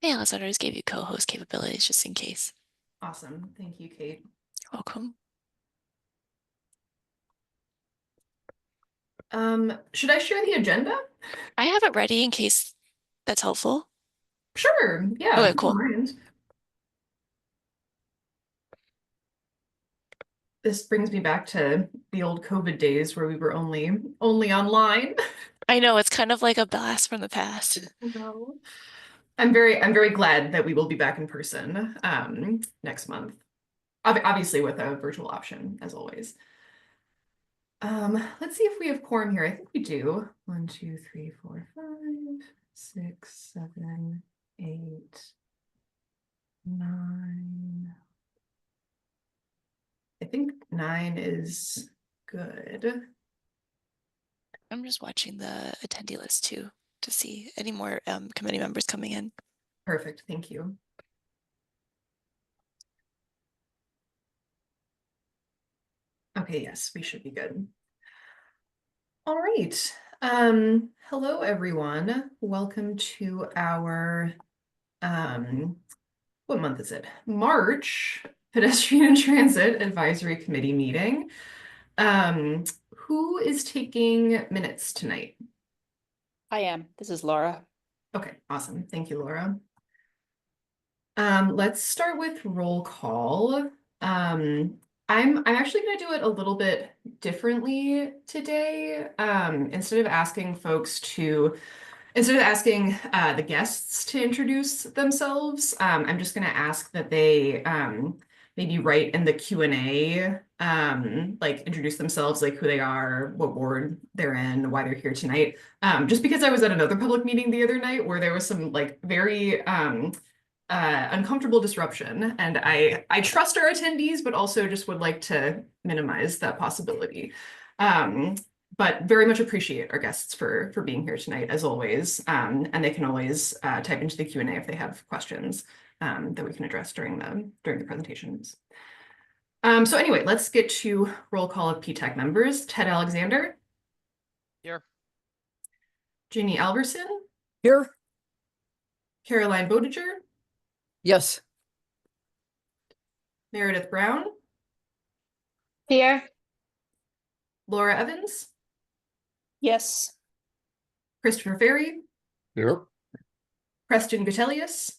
Hey, Alessandra just gave you co-host capabilities just in case. Awesome. Thank you, Kate. Welcome. Should I share the agenda? I have it ready in case that's helpful. Sure. Yeah, Okay, I don't cool. mind. This brings me back to the old COVID days where we were only online. I know it's kind of like a blast from the past. No. I'm very glad that we will be back in person next month. Obviously with a virtual option, as always. Let's see if we have quorum here. I think we do. 1, 2, 3, 4, 5, 6, 7, 8, 9. I think 9 is good. I'm just watching the attendee list too to see any more committee members coming in. Perfect, thank you. Okay, yes, we should be good. All right. Hello everyone. Welcome to our what month is it? March Pedestrian and Transit Advisory Committee meeting. Who is taking minutes tonight? I am. This is Laura. Okay, awesome. Thank you, Laura. Let's start with roll call. I'm actually going to do it a little bit differently today. Instead of asking the guests to introduce themselves, I'm just going to ask that they maybe write in the Q&A, like introduce themselves, like who they are, what ward they're in, why they're here tonight. Just because I was at another public meeting the other night where there was some like very uncomfortable disruption, and I trust our attendees, but also just would like to minimize that possibility. But very much appreciate our guests for being here tonight, as always. And they can always type into the Q&A if they have questions that we can address during the presentations. So anyway, let's get to roll call of PTAC members. Ted Alexander. Here. Ginny Alverson. Here? Caroline Bodiger. Yes. Meredith Brown. Here. Laura Evans. Yes. Christopher Ferry. Here. Preston Gatelius.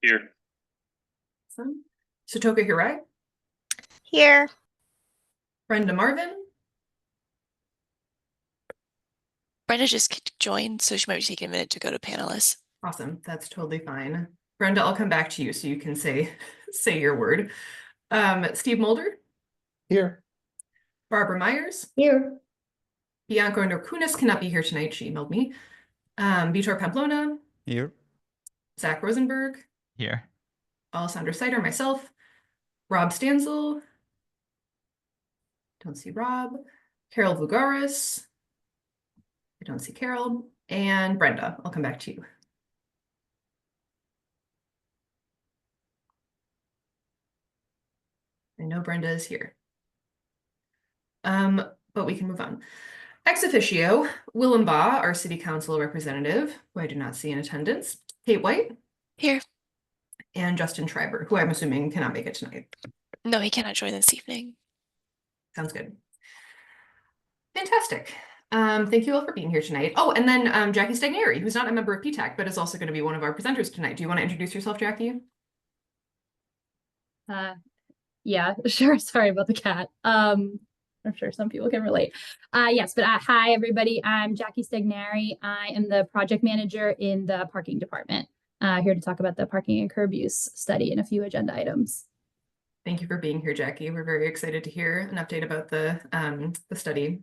Here. Awesome. Satoka Hirai. Here. Brenda Marvin. Brenda just joined, so she might be taking a minute to go to panelists. Awesome. That's totally fine. Brenda, I'll come back to you so you can say your word. Steve Mulder. Here. Barbara Myers. Here. Bianca Norkunis cannot be here tonight. She emailed me. Vitor Pamplona. Here. Zach Rosenberg. Here. Alessandra Sider, myself. Rob Stanzel. Don't see Rob. Carol Vugaris. I don't see Carol. And Brenda, I'll come back to you. I know Brenda is here. But we can move on. Ex officio, Willem Baugh, our city council representative, who I do not see in attendance. Kate White. Here. And Justin Schreiber, who I'm assuming cannot make it tonight. No, he cannot join this evening. Sounds good. Fantastic. Thank you all for being here tonight. Oh, and then Jackie Stagneri, who's not a member of PTAC, but is also going to be one of our presenters tonight. Do you want to introduce yourself, Jackie? Yeah, sure. Sorry about the cat. I'm sure some people can relate. Yes, but hi everybody. I'm Jackie Stagnari. I am the project manager in the parking department. Here to talk about the parking and curb use study and a few agenda items. Thank you for being here, Jackie. We're very excited to hear an update about the study.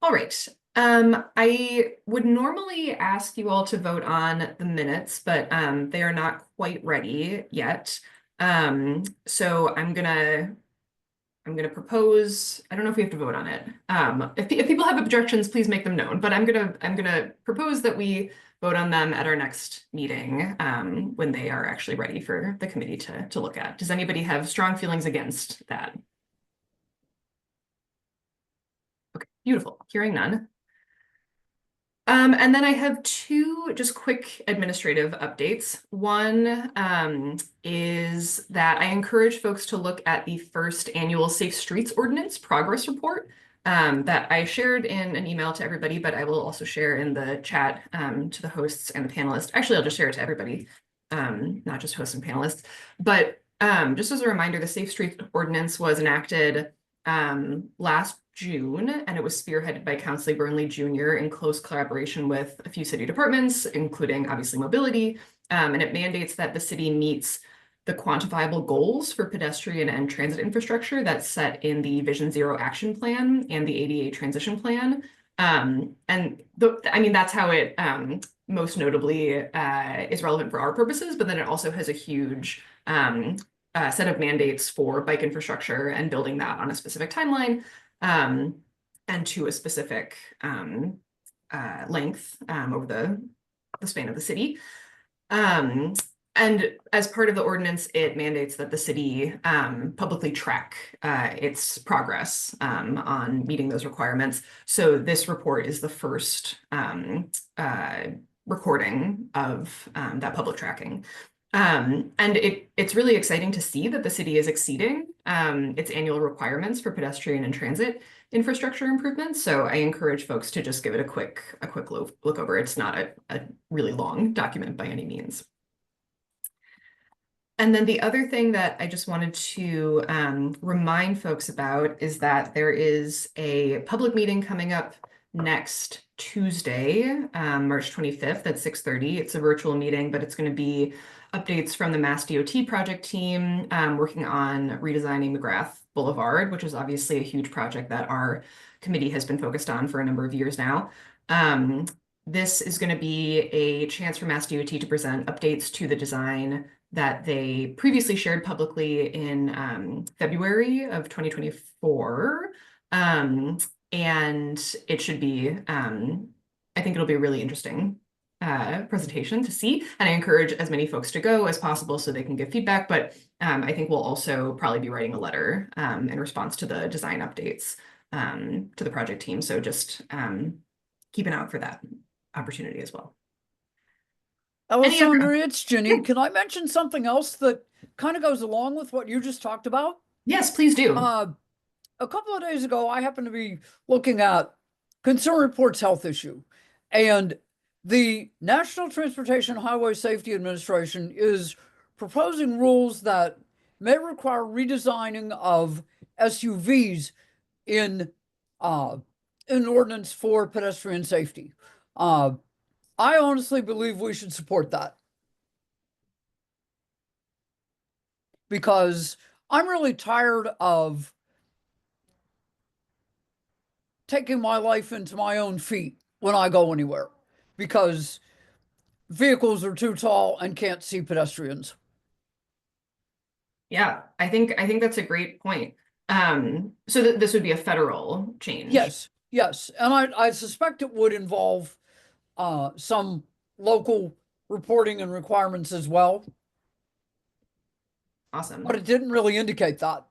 All right. I would normally ask you all to vote on the minutes, but they are not quite ready yet. So I'm gonna propose. I don't know if we have to vote on it. If people have objections, please make them known. But I'm gonna propose that we vote on them at our next meeting when they are actually ready for the committee to look at. Does anybody have strong feelings against that? Okay, Beautiful. Hearing none. And then I have two just quick administrative updates. One is that I encourage folks to look at the first annual Safe Streets Ordinance progress report that I shared in an email to everybody, but I will also share in the chat to the hosts and the panelists. Actually, I'll just share it to everybody, not just hosts and panelists. But just as a reminder, the Safe Streets Ordinance was enacted last June, and it was spearheaded by Councillor Burnley Jr. in close collaboration with a few city departments, including obviously mobility, and it mandates that the city meets the quantifiable goals for pedestrian and transit infrastructure that's set in the Vision Zero Action Plan and the ADA Transition Plan. I mean, that's how it most notably is relevant for our purposes, but then it also has a huge set of mandates for bike infrastructure and building that on a specific timeline and to a specific length over the span of the city. And as part of the ordinance, it mandates that the city publicly track its progress on meeting those requirements. So this report is the first recording of that public tracking. And it's really exciting to see that the city is exceeding its annual requirements for pedestrian and transit infrastructure improvements. So I encourage folks to just give it a quick look over. It's not a really long document by any means. And then the other thing that I just wanted to remind folks about is that there is a public meeting coming up next Tuesday, March 25th at 6:30. It's a virtual meeting, but it's going to be updates from the Mass DOT project team working on redesigning McGrath Boulevard, which is obviously a huge project that our committee has been focused on for a number of years now. This is going to be a chance for Mass DOT to present updates to the design that they previously shared publicly in February of 2024. And it should be, I think it'll be a really interesting presentation to see. And I encourage as many folks to go as possible so they can give feedback. But I think we'll also probably be writing a letter in response to the design updates to the project team. So just keep an eye out for that opportunity as well. Alessandra, it's Ginny. Can I mention something else that kind of goes along with what you just talked about? Yes, please do. A couple of days ago, I happened to be looking at Consumer Reports health issue, and the National Transportation Highway Safety Administration is proposing rules that may require redesigning of SUVs in an ordinance for pedestrian safety. I honestly believe we should support that. Because I'm really tired of taking my life into my own feet when I go anywhere. Because vehicles are too tall and can't see pedestrians. Yeah, I think that's a great point. So this would be a federal change. Yes. And I suspect it would involve some local reporting and requirements as well. Awesome. But it didn't really indicate that.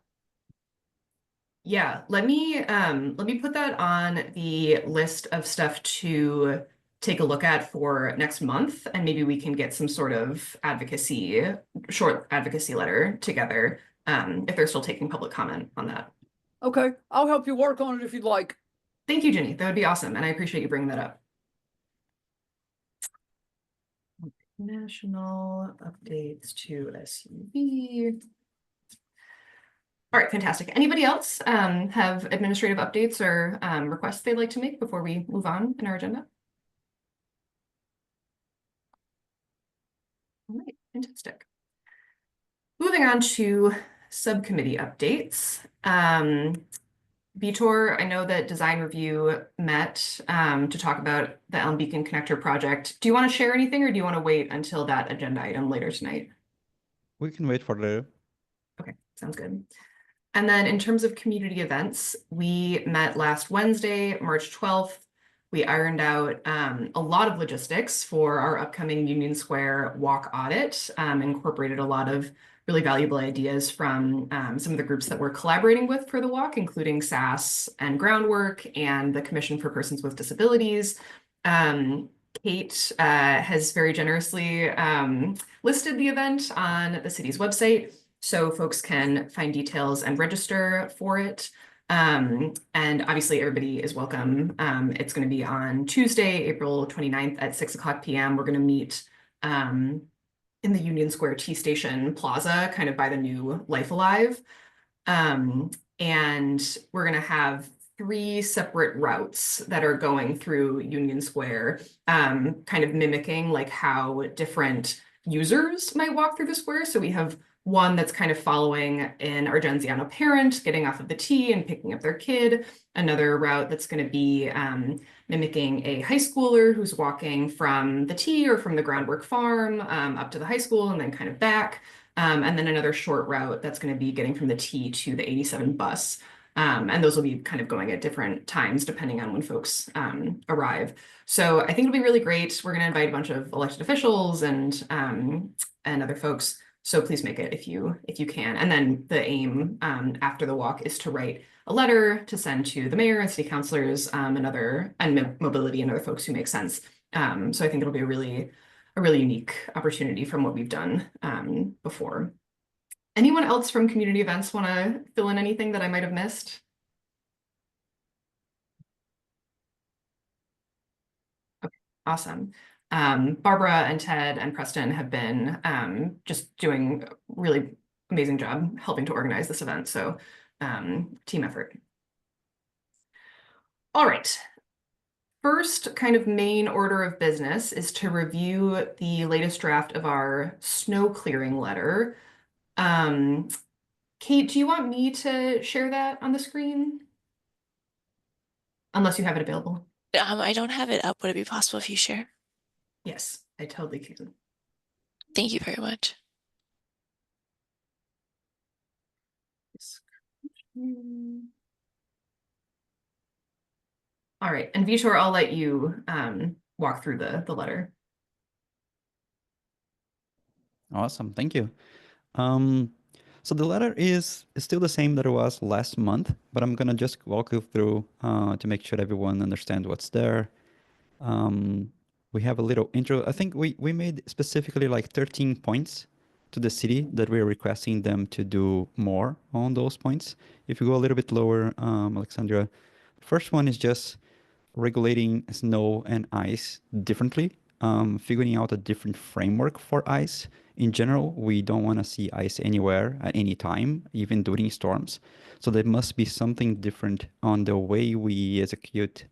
Yeah, let me put that on the list of stuff to take a look at for next month, and maybe we can get some sort of short advocacy letter together if they're still taking public comment on that. Okay, I'll help you work on it if you'd like. Thank you, Ginny. That would be awesome, and I appreciate you bringing that up. National updates to SUV. All right, fantastic. Anybody else have administrative updates or requests they'd like to make before we move on in our agenda? All right, fantastic. Moving on to subcommittee updates. Vitor, I know that Design Review met to talk about the Elm Beacon Connector project. Do you want to share anything, or do you want to wait until that agenda item later tonight? We can wait for later. Okay, sounds good. And then in terms of community events, we met last Wednesday, March 12th, We ironed out a lot of logistics for our upcoming Union Square walk audit, incorporated a lot of really valuable ideas from some of the groups that we're collaborating with for the walk, including SAS and Groundwork and the Commission for Persons with Disabilities. Kate has very generously listed the event on the city's website, so folks can find details and register for it. And obviously everybody is welcome. It's going to be on Tuesday, April 29th at 6 o'clock p.m. We're going to meet in the Union Square T Station Plaza, kind of by the new Life Alive. And we're going to have 3 separate routes that are going through Union Square, kind of mimicking like how different users might walk through the square. So we have one that's kind of following in Argenziano parent, getting off of the T and picking up their kid. Another route that's going to be mimicking a high schooler who's walking from the T or from the Groundwork farm up to the high school and then kind of back. And then another short route that's going to be getting from the T to the 87 bus. And those will be kind of going at different times depending on when folks arrive. So I think it'll be really great. We're going to invite a bunch of elected officials and other folks. So please make it if you can. And then the aim after the walk is to write a letter to send to the mayor and city councilors and mobility and other folks who make sense. So I think it'll be a really unique opportunity from what we've done before. Anyone else from community events want to fill in anything that I might have missed? Okay, awesome. Barbara and Ted and Preston have been just doing a really amazing job helping to organize this event. So team effort. All right. First kind of main order of business is to review the latest draft of our snow clearing letter. Kate, do you want me to share that on the screen? Unless you have it available. I don't have it up. Would it be possible if you share? Yes, I totally can. Thank you very much. All right, and Vitor, I'll let you walk through the letter. Awesome, thank you. So the letter is still the same that it was last month, but I'm gonna just walk you through to make sure everyone understands what's there. We have a little intro. I think we made specifically like 13 points to the city that we're requesting them to do more on those points. If you go a little bit lower, Alexandra, first one is just regulating snow and ice differently, figuring out a different framework for ice. In general, we don't want to see ice anywhere at any time, even during storms. So there must be something different on the way we execute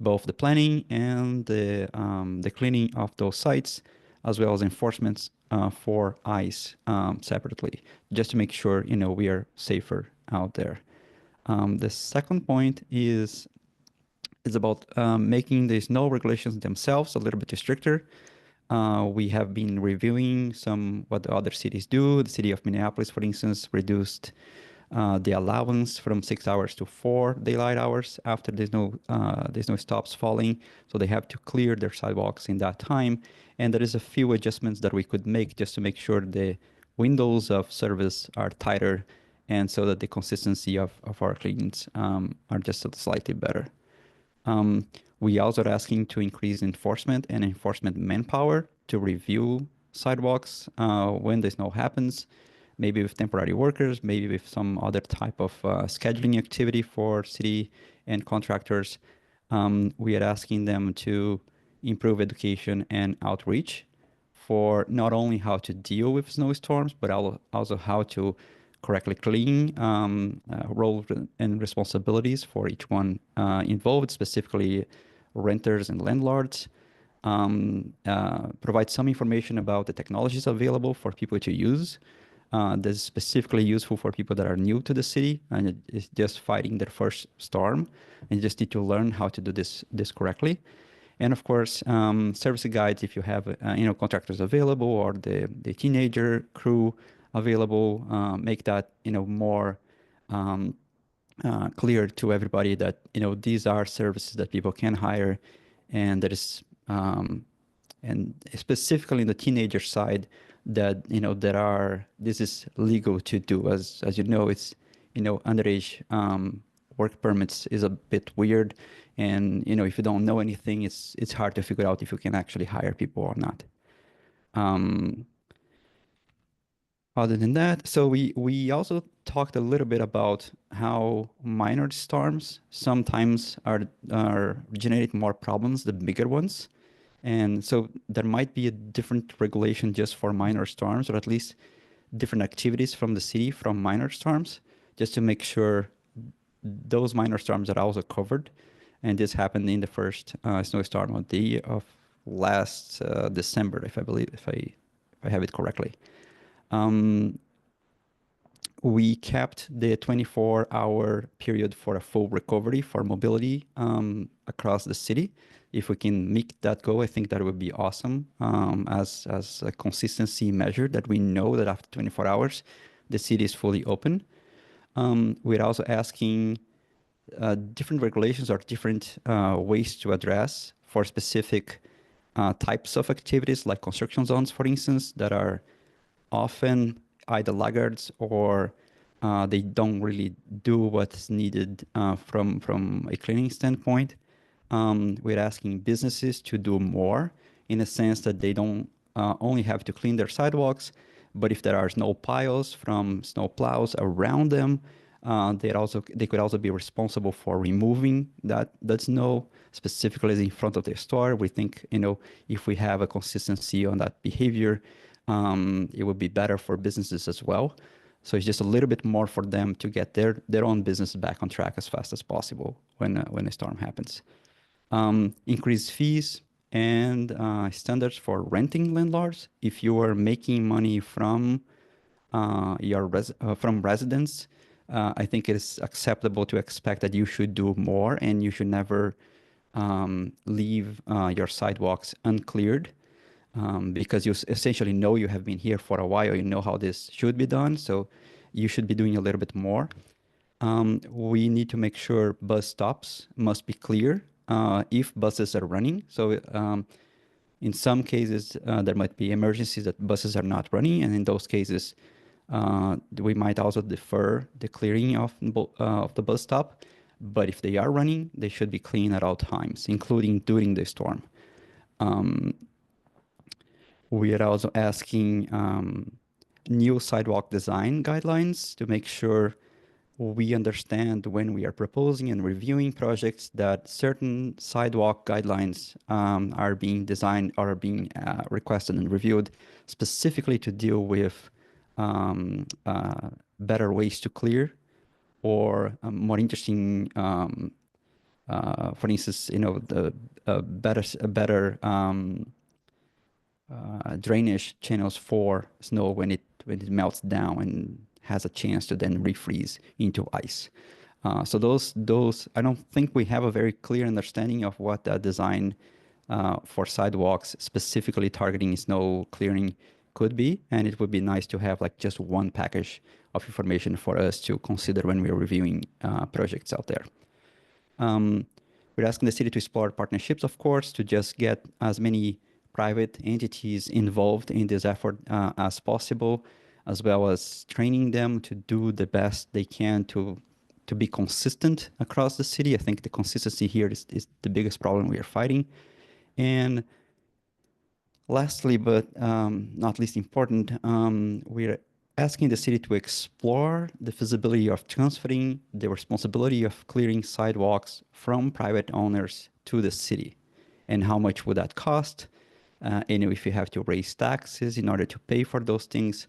both the planning and the cleaning of those sites, as well as enforcements for ice separately, just to make sure we are safer out there. The second point is about making the snow regulations themselves a little bit stricter. We have been reviewing what the other cities do. The city of Minneapolis, for instance, reduced the allowance from 6 hours to 4 daylight hours after there's no stops falling. So they have to clear their sidewalks in that time. And there is a few adjustments that we could make just to make sure the windows of service are tighter and so that the consistency of our cleans are just slightly better. We also are asking to increase enforcement and enforcement manpower to review sidewalks when the snow happens, maybe with temporary workers, maybe with some other type of scheduling activity for city and contractors. We are asking them to improve education and outreach for not only how to deal with snowstorms, but also how to correctly clean roles and responsibilities for each one involved, specifically renters and landlords. Provide some information about the technologies available for people to use. That's specifically useful for people that are new to the city and is just fighting their first storm and just need to learn how to do this correctly. And of course, service guides if you have contractors available or the teenager crew available, make that more clear to everybody that, these are services that people can hire, and that is, and specifically in the teenager side, that, this is legal to do. As you know, it's, underage work permits is a bit weird. And, if you don't know anything, it's hard to figure out if you can actually hire people or not. Other than that, so we also talked a little bit about how minor storms sometimes are generate more problems than bigger ones. And so there might be a different regulation just for minor storms, or at least different activities from the city from minor storms, just to make sure those minor storms are also covered. And this happened in the first snowstorm of last December, if I have it correctly. We kept the 24-hour period for a full recovery for mobility across the city. If we can make that go, I think that would be awesome, as a consistency measure that we know that after 24 hours, the city is fully open. We're also asking different regulations or different ways to address for specific types of activities, like construction zones, for instance, that are often either laggards or they don't really do what's needed from a cleaning standpoint. We're asking businesses to do more, in a sense that they don't only have to clean their sidewalks, but if there are snow piles from snow plows around them, they could also be responsible for removing that snow, specifically in front of their store. We think, if we have a consistency on that behavior, it would be better for businesses as well. So it's just a little bit more for them to get their own business back on track as fast as possible when a storm happens. Increase fees and standards for renting landlords. If you are making money from from residents, I think it is acceptable to expect that you should do more, and you should never leave your sidewalks uncleared, because you essentially know you have been here for a while, you know how this should be done, so you should be doing a little bit more. We need to make sure bus stops must be clear if buses are running. So in some cases, there might be emergencies that buses are not running, and in those cases, we might also defer the clearing of the bus stop. But if they are running, they should be clean at all times, including during the storm. We are also asking new sidewalk design guidelines to make sure we understand when we are proposing and reviewing projects that certain sidewalk guidelines are being designed or are being requested and reviewed specifically to deal with better ways to clear, or more interesting, for instance, the better drainage channels for snow when it melts down and has a chance to then refreeze into ice. So those I don't think we have a very clear understanding of what that design for sidewalks specifically targeting snow clearing could be, and it would be nice to have like just one package of information for us to consider when we're reviewing projects out there. We're asking the city to explore partnerships, of course, to just get as many private entities involved in this effort as possible, as well as training them to do the best they can to be consistent across the city. I think the consistency here is the biggest problem we are fighting. And lastly, but not least important, we're asking the city to explore the feasibility of transferring the responsibility of clearing sidewalks from private owners to the city. And how much would that cost? And if you have to raise taxes in order to pay for those things,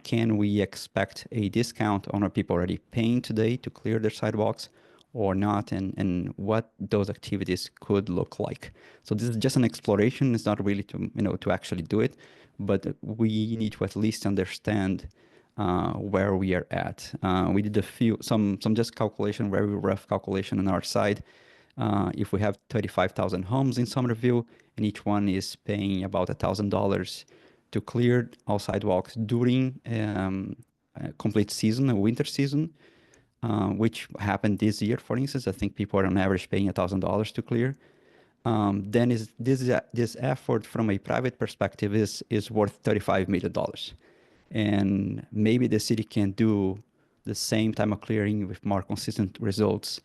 can we expect a discount on what people already paying today to clear their sidewalks or not, and what those activities could look like? So this is just an exploration. It's not really to actually do it, but we need to at least understand where we are at. We did some just calculation, very rough calculation on our side. If we have 35,000 homes in Somerville, and each one is paying about $1,000 to clear all sidewalks during a complete season, a winter season, which happened this year, for instance. I think people are on average paying $1,000 to clear. Then this effort from a private perspective is worth $35 million. And maybe the city can do the same time of clearing with more consistent results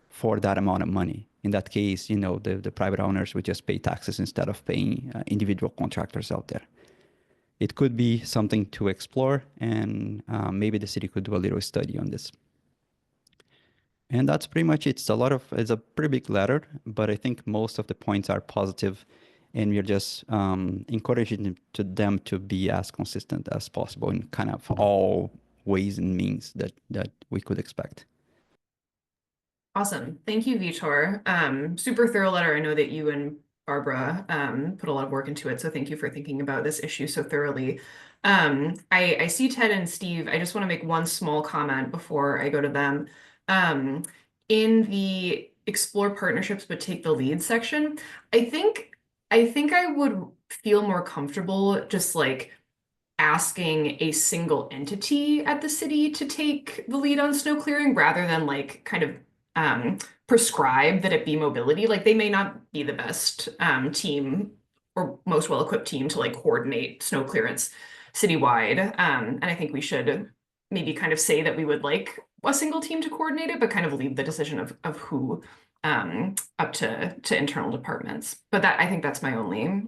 for that amount of money. In that case, the private owners would just pay taxes instead of paying individual contractors out there. It could be something to explore, and maybe the city could do a little study on this. And that's pretty much it. It's a pretty big letter, but I think most of the points are positive, and we're just encouraging them to be as consistent as possible in kind of all ways and means that we could expect. Awesome. Thank you, Vitor. Super thorough letter. I know that you and Barbara put a lot of work into it, so thank you for thinking about this issue so thoroughly. I see Ted and Steve. I just want to make one small comment before I go to them. In the explore partnerships but take the lead section, I think I would feel more comfortable just like asking a single entity at the city to take the lead on snow clearing rather than like kind of prescribe that it be mobility. Like they may not be the best team or most well-equipped team to like coordinate snow clearance citywide. And I think we should maybe kind of say that we would like a single team to coordinate it, but kind of leave the decision of who up to internal departments. But I think that's my only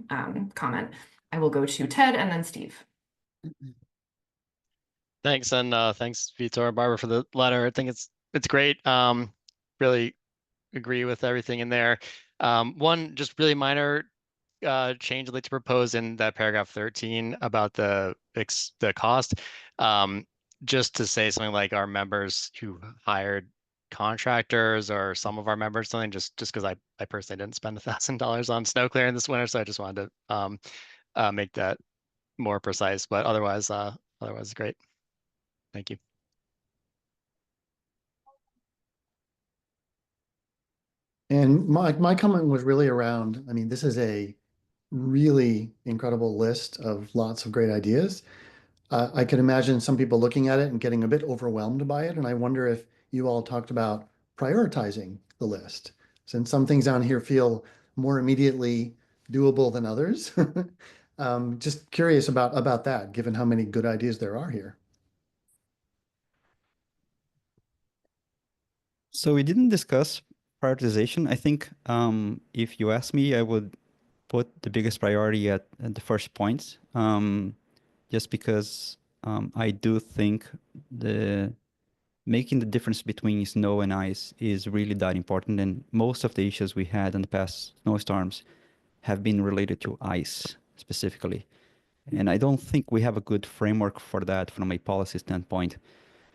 comment. I will go to Ted and then Steve. Thanks, and thanks, Vitor and Barbara, for the letter. I think it's great. Really agree with everything in there. One just really minor change I'd like to propose in that paragraph 13 about the cost. Just to say something like our members who hired contractors or some of our members, something just because I personally didn't spend $1,000 on snow clearing this winter, so I just wanted to make that more precise. But otherwise great. Thank you. And my comment was really around, I mean, this is a really incredible list of lots of great ideas. I can imagine some people looking at it and getting a bit overwhelmed by it. And I wonder if you all talked about prioritizing the list, since some things down here feel more immediately doable than others. Just curious about that, given how many good ideas there are here. So we didn't discuss prioritization. I think if you ask me, I would put the biggest priority at the first points, just because I do think making the difference between snow and ice is really that important. And most of the issues we had in the past snowstorms have been related to ice specifically. And I don't think we have a good framework for that from a policy standpoint.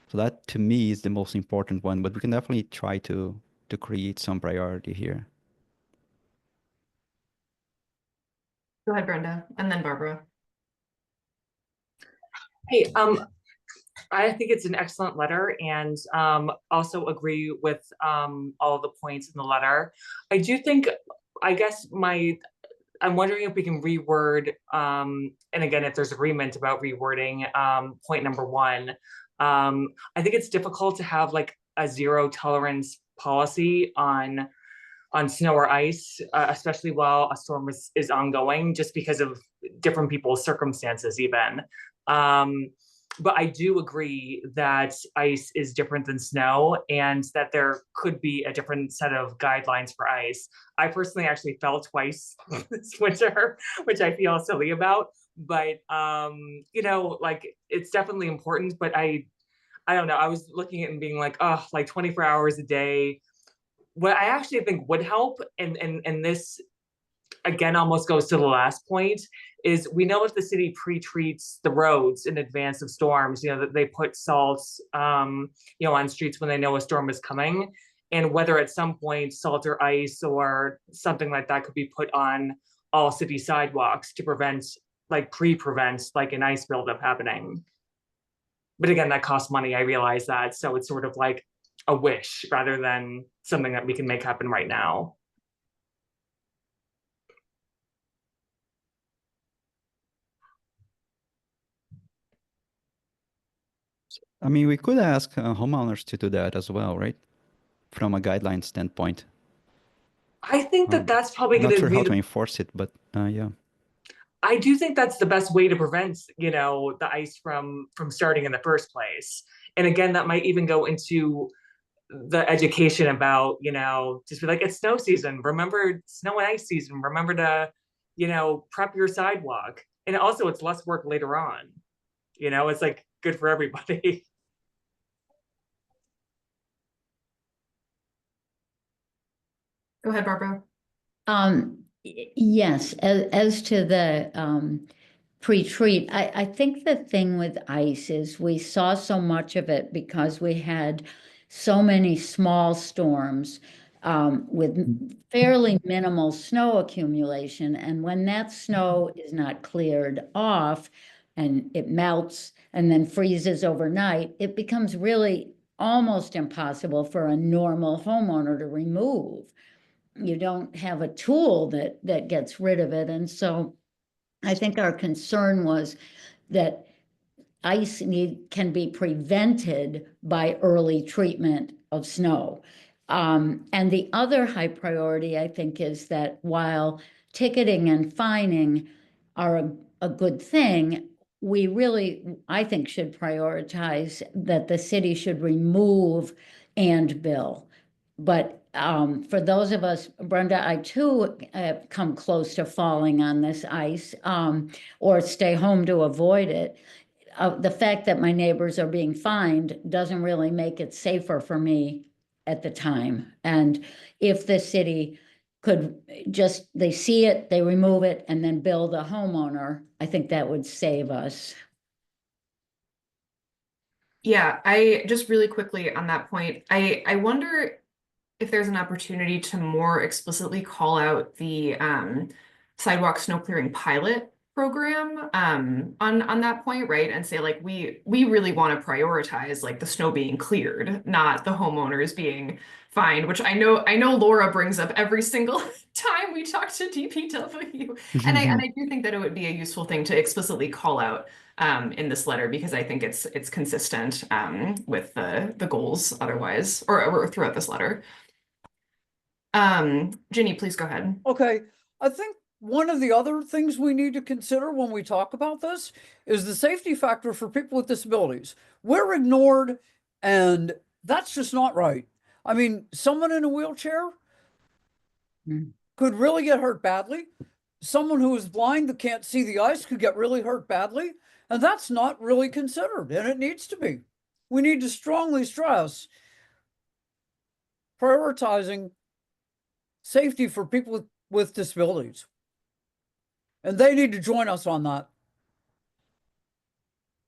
So that to me is the most important one, but we can definitely try to create some priority here. Go ahead, Brenda, and then Barbara. Hey, I think it's an excellent letter, and also agree with all the points in the letter. I do think, I guess I'm wondering if we can reword, and again, if there's agreement about rewording point number 1. I think it's difficult to have like a zero tolerance policy on snow or ice, especially while a storm is ongoing, just because of different people's circumstances even. But I do agree that ice is different than snow and that there could be a different set of guidelines for ice. I personally actually fell twice this winter, which I feel silly about, but like it's definitely important, but I don't know. I was looking at it and being like, oh, like 24 hours a day. What I actually think would help, and this again almost goes to the last point, is we know if the city pre-treats the roads in advance of storms, that they put salts, on streets when they know a storm is coming, and whether at some point salt or ice or something like that could be put on all city sidewalks to prevent like an ice buildup happening. But again, that costs money, I realize that, so it's sort of like a wish rather than something that we can make happen right now. I mean, we could ask homeowners to do that as well, right? From a guideline standpoint. I think that that's probably Not going to sure be how to enforce it, but yeah. I do think that's the best way to prevent, the ice from starting in the first place. And again, that might even go into the education about, just be like, it's snow season. Remember snow and ice season. Remember to, prep your sidewalk. And also it's less work later on. It's like good for everybody. Go ahead, Barbara. Yes, as to the pre-treat, I think the thing with ice is we saw so much of it because we had so many small storms with fairly minimal snow accumulation. And when that snow is not cleared off and it melts and then freezes overnight, it becomes really almost impossible for a normal homeowner to remove. You don't have a tool that gets rid of it. And so I think our concern was that ice can be prevented by early treatment of snow. And the other high priority, I think, is that while ticketing and fining are a good thing, we really, I think, should prioritize that the city should remove and bill. But for those of us, Brenda, I too have come close to falling on this ice or stay home to avoid it. The fact that my neighbors are being fined doesn't really make it safer for me at the time. And if the city could just, they see it, they remove it, and then bill the homeowner, I think that would save us. Yeah, I just really quickly on that point, I wonder if there's an opportunity to more explicitly call out the sidewalk snow clearing pilot program on that point, right? And say like we really want to prioritize like the snow being cleared, not the homeowners being fined, which I know Laura brings up every single time we talk to DPW. And I do think that it would be a useful thing to explicitly call out in this letter because I think it's consistent with the goals otherwise or throughout this letter. Ginny, please go ahead. Okay, I think one of the other things we need to consider when we talk about this is the safety factor for people with disabilities. We're ignored, and that's just not right. I mean, someone in a wheelchair could really get hurt badly. Someone who is blind that can't see the ice could get really hurt badly, and that's not really considered, and it needs to be. We need to strongly stress prioritizing safety for people with disabilities. And they need to join us on that.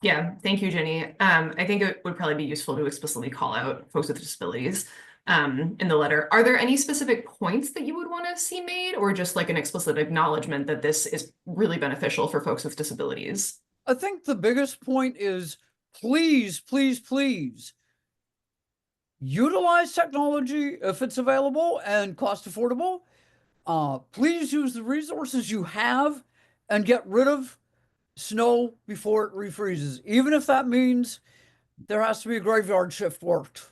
Yeah, thank you, Jenny. I think it would probably be useful to explicitly call out folks with disabilities in the letter. Are there any specific points that you would want to see made or just like an explicit acknowledgement that this is really beneficial for folks with disabilities? I think the biggest point is please, please, please utilize technology if it's available and cost affordable. Please use the resources you have and get rid of snow before it refreezes, even if that means there has to be a graveyard shift worked.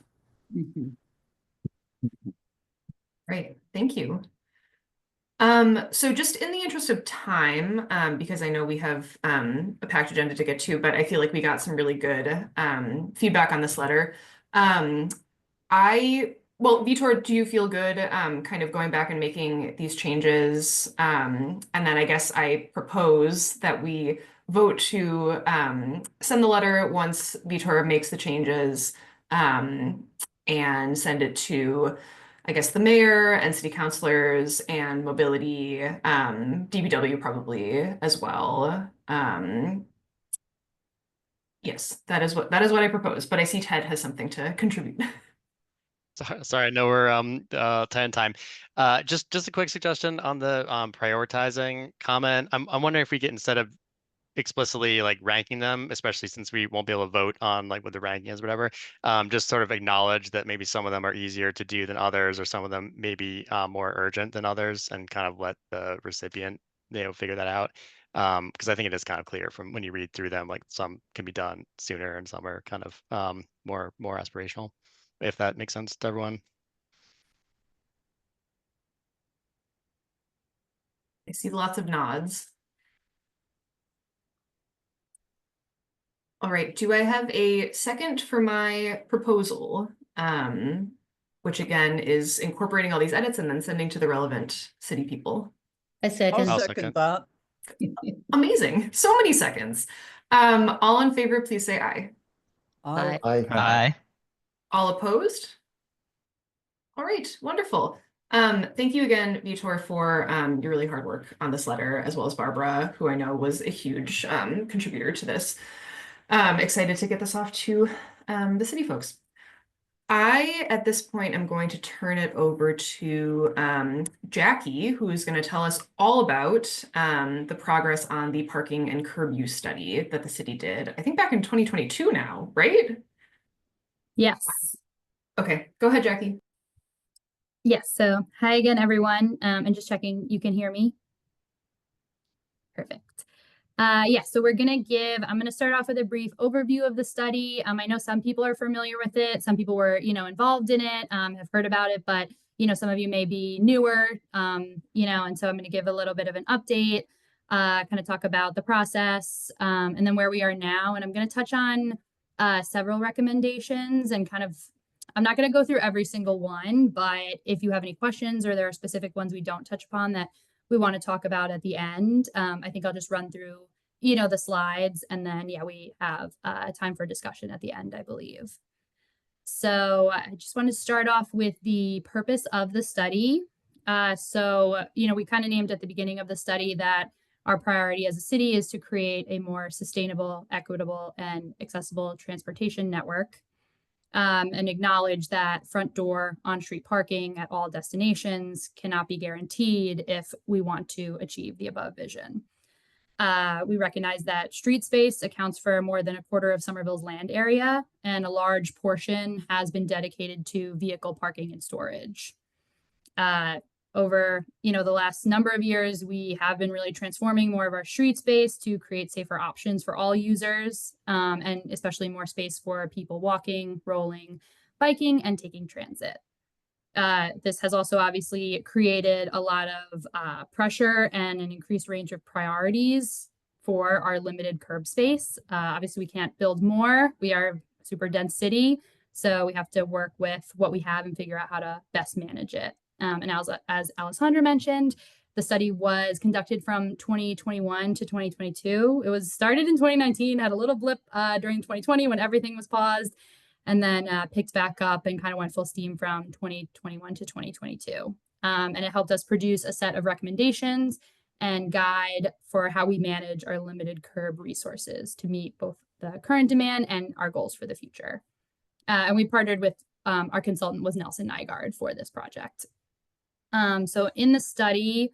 Great, thank you. So just in the interest of time, because I know we have a packed agenda to get to, but I feel like we got some really good feedback on this letter. Well, Vitor, do you feel good kind of going back and making these changes? And then I guess I propose that we vote to send the letter once Vitor makes the changes and send it to, I guess, the mayor and city councilors and mobility, DPW probably as well. Yes, that is what I propose, but I see Ted has something to contribute. Sorry, I know we're tight on time. Just a quick suggestion on the prioritizing comment. I'm wondering if we get, instead of explicitly like ranking them, especially since we won't be able to vote on like what the ranking is, whatever, just sort of acknowledge that maybe some of them are easier to do than others, or some of them may be more urgent than others, and kind of let the recipient figure that out. Because I think it is kind of clear from when you read through them, like some can be done sooner and some are kind of more aspirational, if that makes sense to everyone. I see lots of nods. All right, do I have a second for my proposal? Which again is incorporating all these edits and then sending to the relevant city people. I I'll second. I'll second second. that. Amazing, so many seconds. All in favor, please say aye. Aye. I All opposed? All right, wonderful. Thank you again, Vitor, for your really hard work on this letter, as well as Barbara, who I know was a huge contributor to this. Excited to get this off to the city folks. I, at this point, am going to turn it over to Jackie, who is going to tell us all about the progress on the parking and curb use study that the city did, I think back in 2022 now, right? Yes. Okay, go ahead, Jackie. Yes. So hi again, everyone. And just checking, you can hear me? Perfect. Yes, so I'm gonna start off with a brief overview of the study. I know some people are familiar with it. Some people were, involved in it, have heard about it, but, some of you may be newer, and so I'm gonna give a little bit of an update, kind of talk about the process, and then where we are now. And I'm gonna touch on several recommendations and I'm not gonna go through every single one, but if you have any questions or there are specific ones we don't touch upon that we want to talk about at the end, I think I'll just run through, the slides, and then we have time for discussion at the end, I believe. So I just want to start off with the purpose of the study. We kind of named at the beginning of the study that our priority as a city is to create a more sustainable, equitable, and accessible transportation network. And acknowledge that front door on-street parking at all destinations cannot be guaranteed if we want to achieve the above vision. We recognize that street space accounts for more than a quarter of Somerville's land area, and a large portion has been dedicated to vehicle parking and storage. Over the last number of years, we have been really transforming more of our street space to create safer options for all users, and especially more space for people walking, rolling, biking, and taking transit. This has also obviously created a lot of pressure and an increased range of priorities for our limited curb space. Obviously, we can't build more. We are a super dense city, so we have to work with what we have and figure out how to best manage it. And as Alessandra mentioned, the study was conducted from 2021 to 2022. It was started in 2019, had a little blip during 2020 when everything was paused, and then picked back up and kind of went full steam from 2021 to 2022. And it helped us produce a set of recommendations and guide for how we manage our limited curb resources to meet both the current demand and our goals for the future. And we partnered with our consultant was Nelson Nygaard for this project. So in the study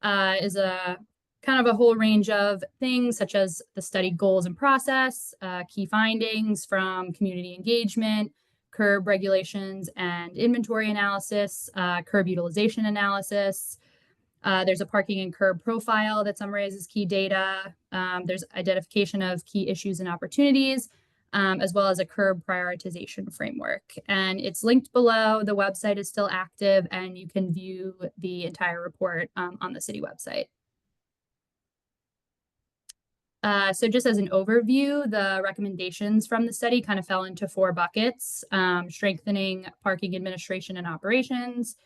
is a kind of a whole range of things, such as the study goals and process, key findings from community engagement, curb regulations and inventory analysis, curb utilization analysis. There's a parking and curb profile that summarizes key data. There's identification of key issues and opportunities, as well as a curb prioritization framework. And it's linked below. The website is still active, and you can view the entire report on the city website. So just as an overview, the recommendations from the study kind of fell into 4 buckets: strengthening parking administration and operations,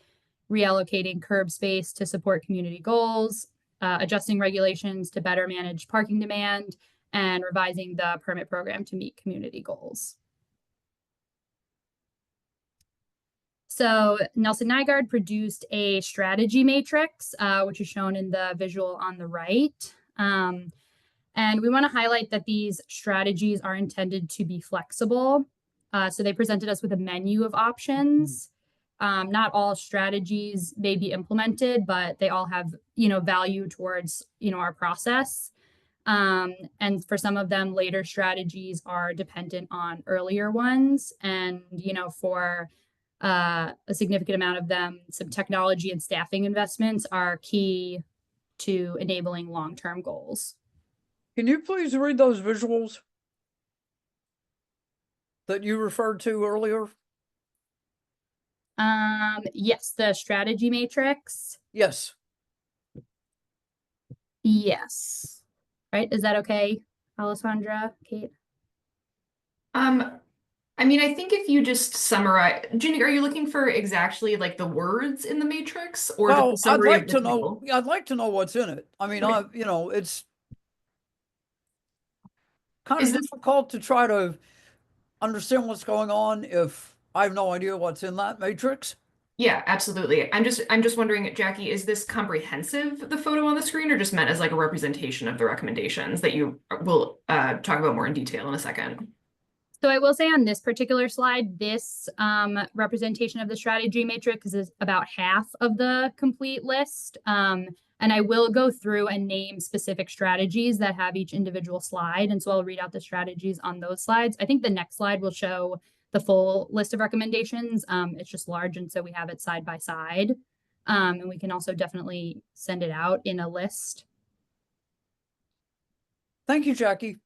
reallocating curb space to support community goals, adjusting regulations to better manage parking demand, and revising the permit program to meet community goals. So Nelson Nygaard produced a strategy matrix, which is shown in the visual on the right. And we want to highlight that these strategies are intended to be flexible. So they presented us with a menu of options. Not all strategies may be implemented, but they all have, value towards, our process. And for some of them, later strategies are dependent on earlier ones. And, for a significant amount of them, some technology and staffing investments are key to enabling long-term goals. Can you please read those visuals that you referred to earlier? Yes, the strategy matrix. Yes. Yes. Right, is that okay, Alessandra, Kate? I mean, I think if you just summarize, Ginny, are you looking for exactly like the words in the matrix or Well, the summary of the I'd table? like to know what's in it. I mean, Okay. you know, it's kind Is of this difficult to try to understand what's going on if I have no idea what's in that matrix. Yeah, absolutely. I'm just wondering, Jackie, is this comprehensive, the photo on the screen, or just meant as like a representation of the recommendations that you will talk about more in detail in a second? So I will say on this particular slide, this representation of the strategy matrix is about half of the complete list. And I will go through and name specific strategies that have each individual slide. And so I'll read out the strategies on those slides. I think the next slide will show the full list of recommendations. It's just large, and so we have it side by side. And we can also definitely send it out in a list. Thank you, Jackie.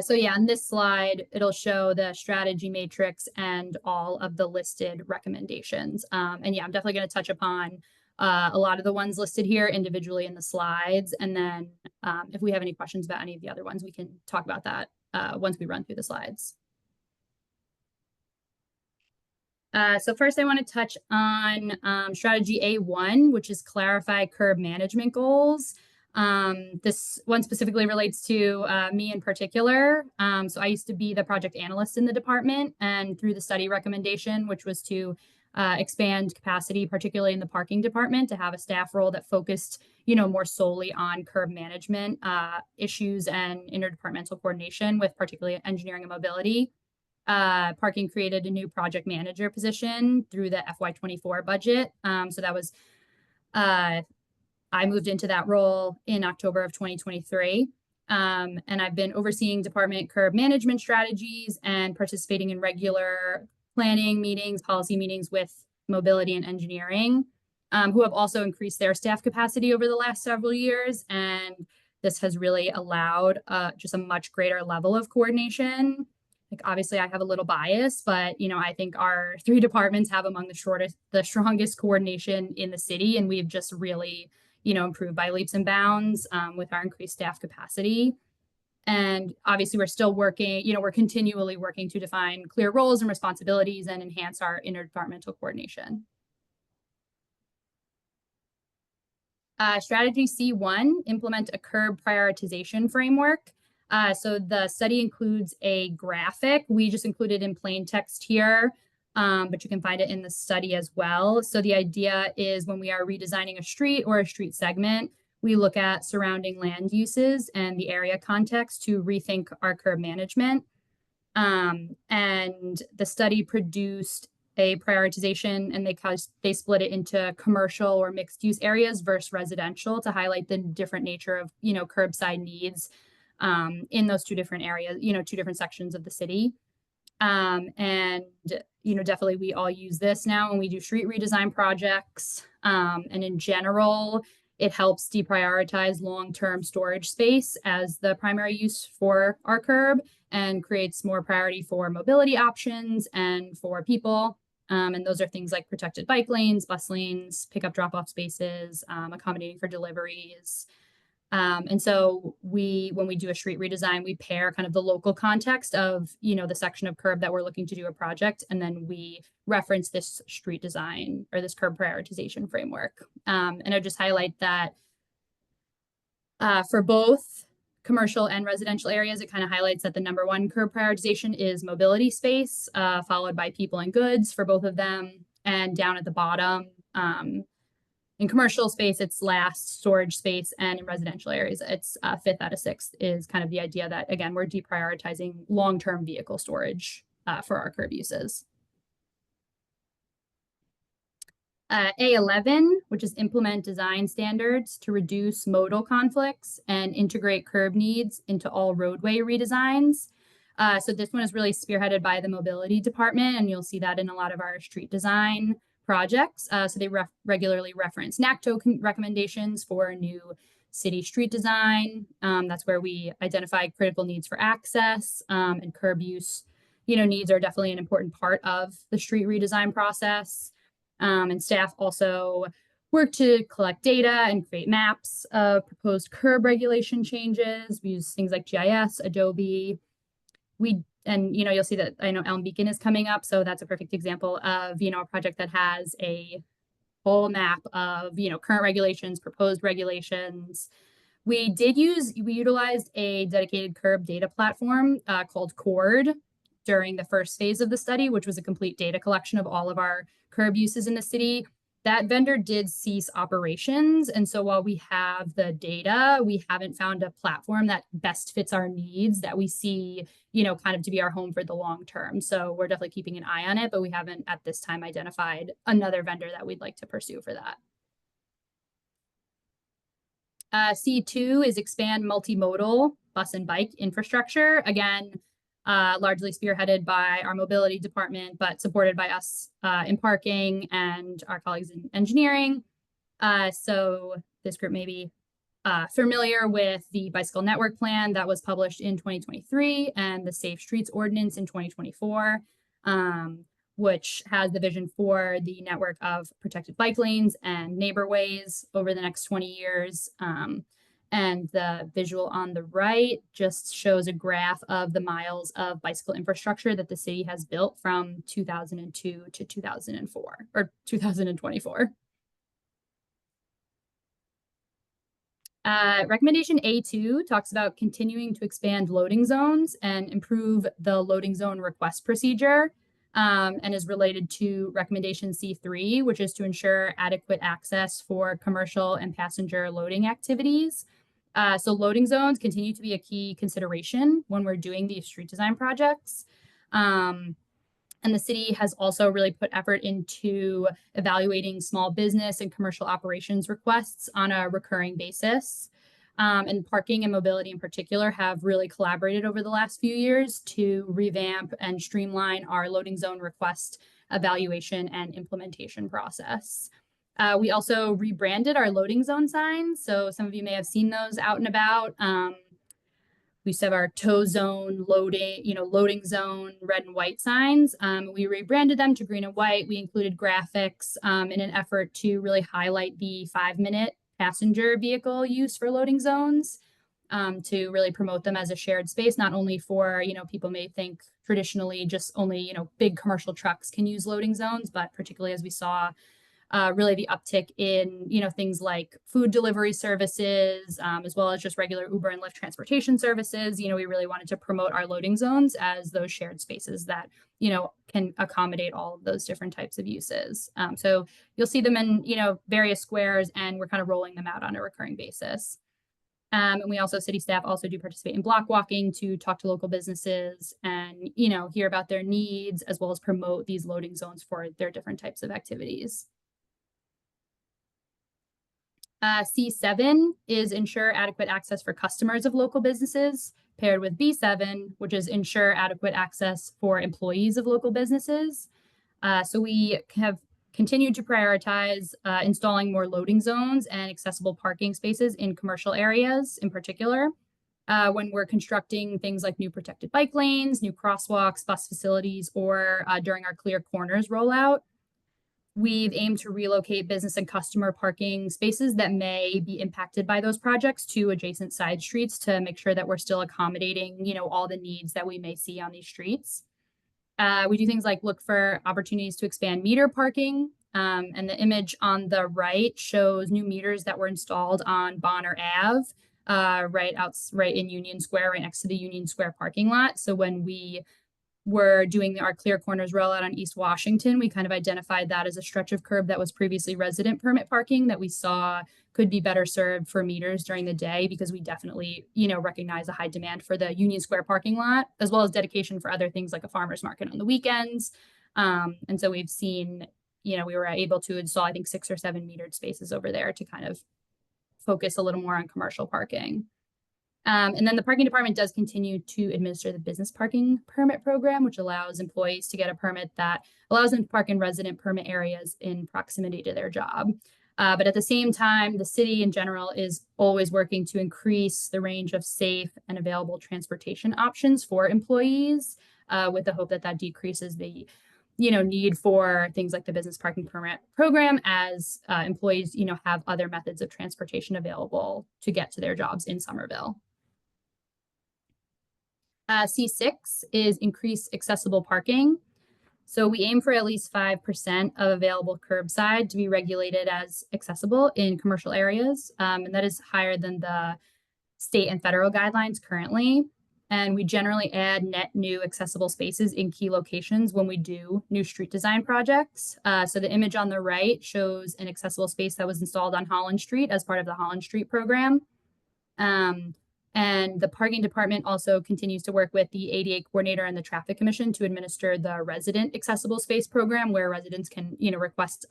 So yeah, on this slide, it'll show the strategy matrix and all of the listed recommendations. And yeah, I'm definitely going to touch upon a lot of the ones listed here individually in the slides. And then if we have any questions about any of the other ones, we can talk about that once we run through the slides. So first I want to touch on strategy A1, which is clarify curb management goals. This one specifically relates to me in particular. So I used to be the project analyst in the department, and through the study recommendation, which was to expand capacity, particularly in the parking department, to have a staff role that focused, more solely on curb management issues and interdepartmental coordination with particularly engineering and mobility. Parking created a new project manager position through the FY24 budget. So that was I moved into that role in October of 2023. And I've been overseeing department curb management strategies and participating in regular planning meetings, policy meetings with mobility and engineering, who have also increased their staff capacity over the last several years. And this has really allowed just a much greater level of coordination. Like, obviously I have a little bias, but I think our three departments have among the strongest coordination in the city, and we've just really improved by leaps and bounds with our increased staff capacity. And obviously we're still working, we're continually working to define clear roles and responsibilities and enhance our interdepartmental coordination. Strategy C1, implement a curb prioritization framework. So the study includes a graphic. We just included in plain text here, but you can find it in the study as well. So the idea is when we are redesigning a street or a street segment, we look at surrounding land uses and the area context to rethink our curb management. And the study produced a prioritization, and they split it into commercial or mixed use areas versus residential to highlight the different nature of curbside needs in those two different areas, two different sections of the city. And definitely we all use this now when we do street redesign projects. And in general, it helps deprioritize long-term storage space as the primary use for our curb and creates more priority for mobility options and for people. And those are things like protected bike lanes, bus lanes, pickup drop-off spaces, accommodating for deliveries. And so when we do a street redesign, we pair kind of the local context of, the section of curb that we're looking to do a project, and then we reference this street design or this curb prioritization framework. And I just highlight that for both commercial and residential areas, it kind of highlights that the number one curb prioritization is mobility space, followed by people and goods for both of them. And down at the bottom, in commercial space, it's last storage space, and in residential areas, it's fifth out of sixth is kind of the idea that, again, we're deprioritizing long-term vehicle storage for our curb uses. A11, which is implement design standards to reduce modal conflicts and integrate curb needs into all roadway redesigns. So this one is really spearheaded by the mobility department, and you'll see that in a lot of our street design projects. So they regularly reference NACTO recommendations for new city street design. That's where we identify critical needs for access, and curb use. Needs are definitely an important part of the street redesign process. And staff also work to collect data and create maps of proposed curb regulation changes. We use things like GIS, Adobe. You'll see that I know Elm Beacon is coming up, so that's a perfect example of a project that has a whole map of current regulations, proposed regulations. We utilized a dedicated curb data platform called Cord during the first phase of the study, which was a complete data collection of all of our curb uses in the city. That vendor did cease operations. And so while we have the data, we haven't found a platform that best fits our needs that we see, kind of to be our home for the long term. So we're definitely keeping an eye on it, but we haven't at this time identified another vendor that we'd like to pursue for that. C2 is expand multimodal bus and bike infrastructure. Again, largely spearheaded by our mobility department, but supported by us in parking and our colleagues in engineering. So this group may be familiar with the bicycle network plan that was published in 2023 and the Safe Streets Ordinance in 2024, which has the vision for the network of protected bike lanes and neighborways over the next 20 years. And the visual on the right just shows a graph of the miles of bicycle infrastructure that the city has built from 2002 to 2004 or 2024. Recommendation A2 talks about continuing to expand loading zones and improve the loading zone request procedure, and is related to recommendation C3, which is to ensure adequate access for commercial and passenger loading activities. So loading zones continue to be a key consideration when we're doing these street design projects. And the city has also really put effort into evaluating small business and commercial operations requests on a recurring basis. And parking and mobility in particular have really collaborated over the last few years to revamp and streamline our loading zone request evaluation and implementation process. We also rebranded our loading zone signs. So some of you may have seen those out and about. We used to have our tow zone, loading zone, red and white signs. We rebranded them to green and white. We included graphics in an effort to really highlight the 5-minute passenger vehicle use for loading zones, to really promote them as a shared space, not only for, people may think traditionally just only, big commercial trucks can use loading zones, but particularly as we saw really the uptick in, things like food delivery services, as well as just regular Uber and Lyft transportation services. We really wanted to promote our loading zones as those shared spaces that, can accommodate all of those different types of uses. So you'll see them in, various squares, and we're kind of rolling them out on a recurring basis. And we also, city staff also do participate in block walking to talk to local businesses and, hear about their needs, as well as promote these loading zones for their different types of activities. C7 is ensure adequate access for customers of local businesses, paired with B7, which is ensure adequate access for employees of local businesses. So we have continued to prioritize installing more loading zones and accessible parking spaces in commercial areas in particular. When we're constructing things like new protected bike lanes, new crosswalks, bus facilities, or during our Clear Corners rollout. We've aimed to relocate business and customer parking spaces that may be impacted by those projects to adjacent side streets to make sure that we're still accommodating, all the needs that we may see on these streets. We do things like look for opportunities to expand meter parking. And the image on the right shows new meters that were installed on Bonner Ave, right in Union Square, right next to the Union Square parking lot. So when we were doing our Clear Corners rollout on East Washington, we kind of identified that as a stretch of curb that was previously resident permit parking that we saw could be better served for meters during the day, because we definitely, recognize a high demand for the Union Square parking lot, as well as dedication for other things like a farmer's market on the weekends. And so we've seen, we were able to install, I think, 6 or 7 metered spaces over there to kind of focus a little more on commercial parking. And then the parking department does continue to administer the business parking permit program, which allows employees to get a permit that allows them to park in resident permit areas in proximity to their job. But at the same time, the city in general is always working to increase the range of safe and available transportation options for employees, with the hope that that decreases the need for things like the business parking permit program as employees have other methods of transportation available to get to their jobs in Somerville. C6 is increase accessible parking. So we aim for at least 5% of available curbside to be regulated as accessible in commercial areas. And that is higher than the state and federal guidelines currently. And we generally add net new accessible spaces in key locations when we do new street design projects. So the image on the right shows an accessible space that was installed on Holland Street as part of the Holland Street program. And the parking department also continues to work with the ADA coordinator and the traffic commission to administer the resident accessible space program, where residents can, request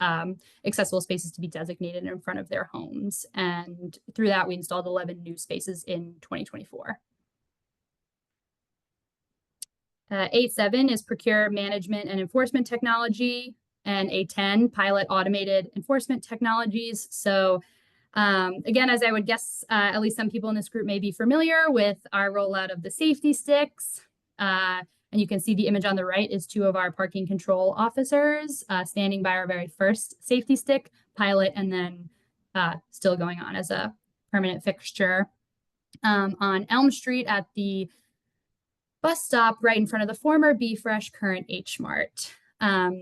accessible spaces to be designated in front of their homes. And through that, we installed 11 new spaces in 2024. A7 is procure management and enforcement technology, and A10 pilot automated enforcement technologies. So again, as I would guess, at least some people in this group may be familiar with our rollout of the safety sticks. And you can see the image on the right is 2 of our parking control officers standing by our very first safety stick pilot, and then still going on as a permanent fixture on Elm Street at the bus stop right in front of the former Be Fresh, current H Mart.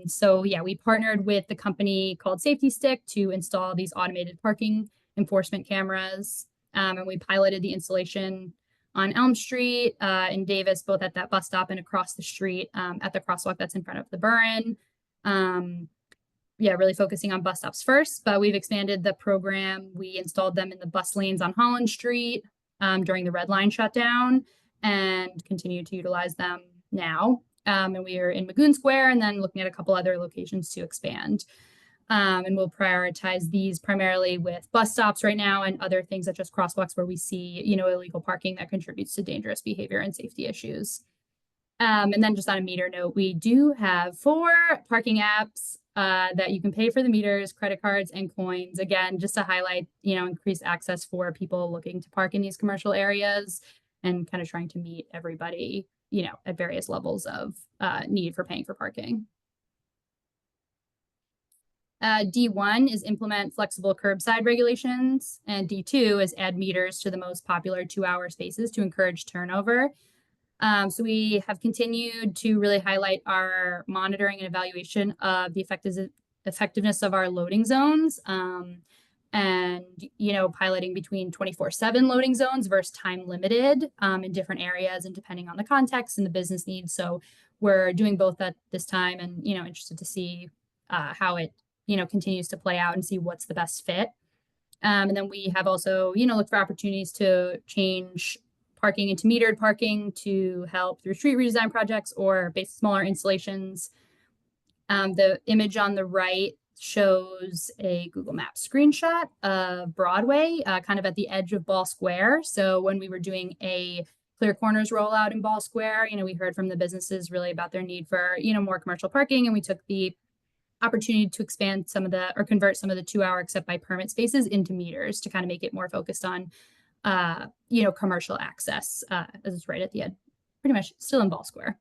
So yeah, we partnered with the company called Safety Stick to install these automated parking enforcement cameras. And we piloted the installation on Elm Street in Davis, both at that bus stop and across the street at the crosswalk that's in front of the Burren. Yeah, really focusing on bus stops first, but we've expanded the program. We installed them in the bus lanes on Holland Street during the red line shutdown, and continue to utilize them now. And we are in Magoon Square, and then looking at a couple other locations to expand. And we'll prioritize these primarily with bus stops right now and other things such as crosswalks where we see, illegal parking that contributes to dangerous behavior and safety issues. And then just on a meter note, we do have 4 parking apps that you can pay for the meters, credit cards, and coins. Again, just to highlight, increased access for people looking to park in these commercial areas, and kind of trying to meet everybody, at various levels of need for paying for parking. D1 is implement flexible curbside regulations, and D2 is add meters to the most popular 2-hour spaces to encourage turnover. So we have continued to really highlight our monitoring and evaluation of the effectiveness of our loading zones. And, piloting between 24/7 loading zones versus time limited in different areas and depending on the context and the business needs. So we're doing both at this time, and, interested to see how it, continues to play out and see what's the best fit. And then we have also, looked for opportunities to change parking into metered parking to help through street redesign projects or smaller installations. The image on the right shows a Google Maps screenshot of Broadway, kind of at the edge of Ball Square. So when we were doing a Clear Corners rollout in Ball Square, we heard from the businesses really about their need for, more commercial parking, and we took the opportunity to expand convert some of the 2-hour except by permit spaces into meters to kind of make it more focused on, commercial access, as it's right at the end, pretty much still in Ball Square.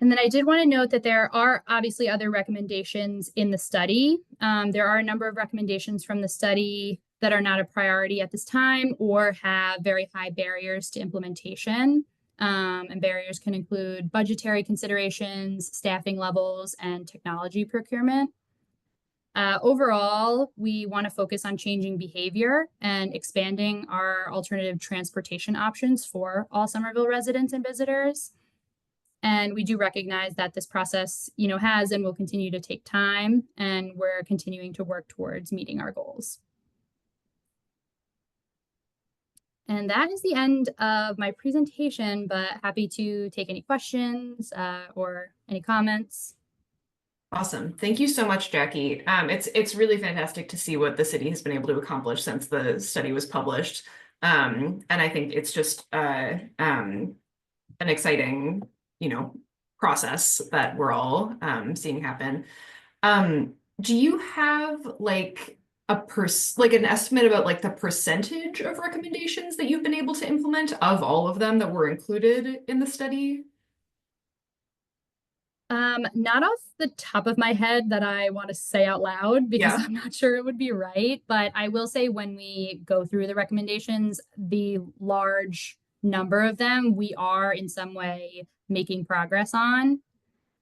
And then I did want to note that there are obviously other recommendations in the study. There are a number of recommendations from the study that are not a priority at this time or have very high barriers to implementation. And barriers can include budgetary considerations, staffing levels, and technology procurement. Overall, we want to focus on changing behavior and expanding our alternative transportation options for all Somerville residents and visitors. And we do recognize that this process, has and will continue to take time, and we're continuing to work towards meeting our goals. And that is the end of my presentation, but happy to take any questions or any comments. Awesome. Thank you so much, Jackie. It's really fantastic to see what the city has been able to accomplish since the study was published. And I think it's just an exciting, process that we're all seeing happen. Do you have like an estimate about like the percentage of recommendations that you've been able to implement of all of them that were included in the study? Not off the top of my head that I want to say out loud because Yeah. I'm not sure it would be right, but I will say when we go through the recommendations, the large number of them we are in some way making progress on.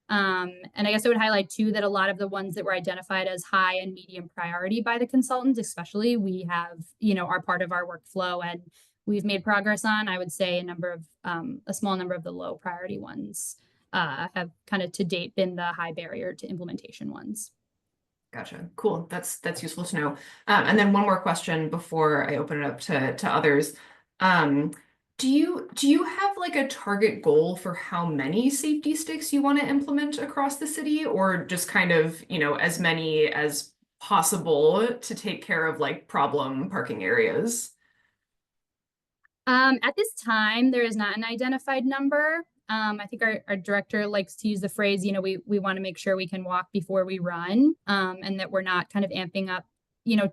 And I guess I would highlight too that a lot of the ones that were identified as high and medium priority by the consultants, especially, we have, are part of our workflow and we've made progress on. I would say a small number of the low priority ones have kind of to date been the high barrier to implementation ones. Gotcha. Cool. That's useful to know. And then one more question before I open it up to others. Do you have like a target goal for how many safety sticks you want to implement across the city, or just kind of, as many as possible to take care of like problem parking areas? At this time, there is not an identified number. I think our director likes to use the phrase, we want to make sure we can walk before we run, and that we're not kind of amping up,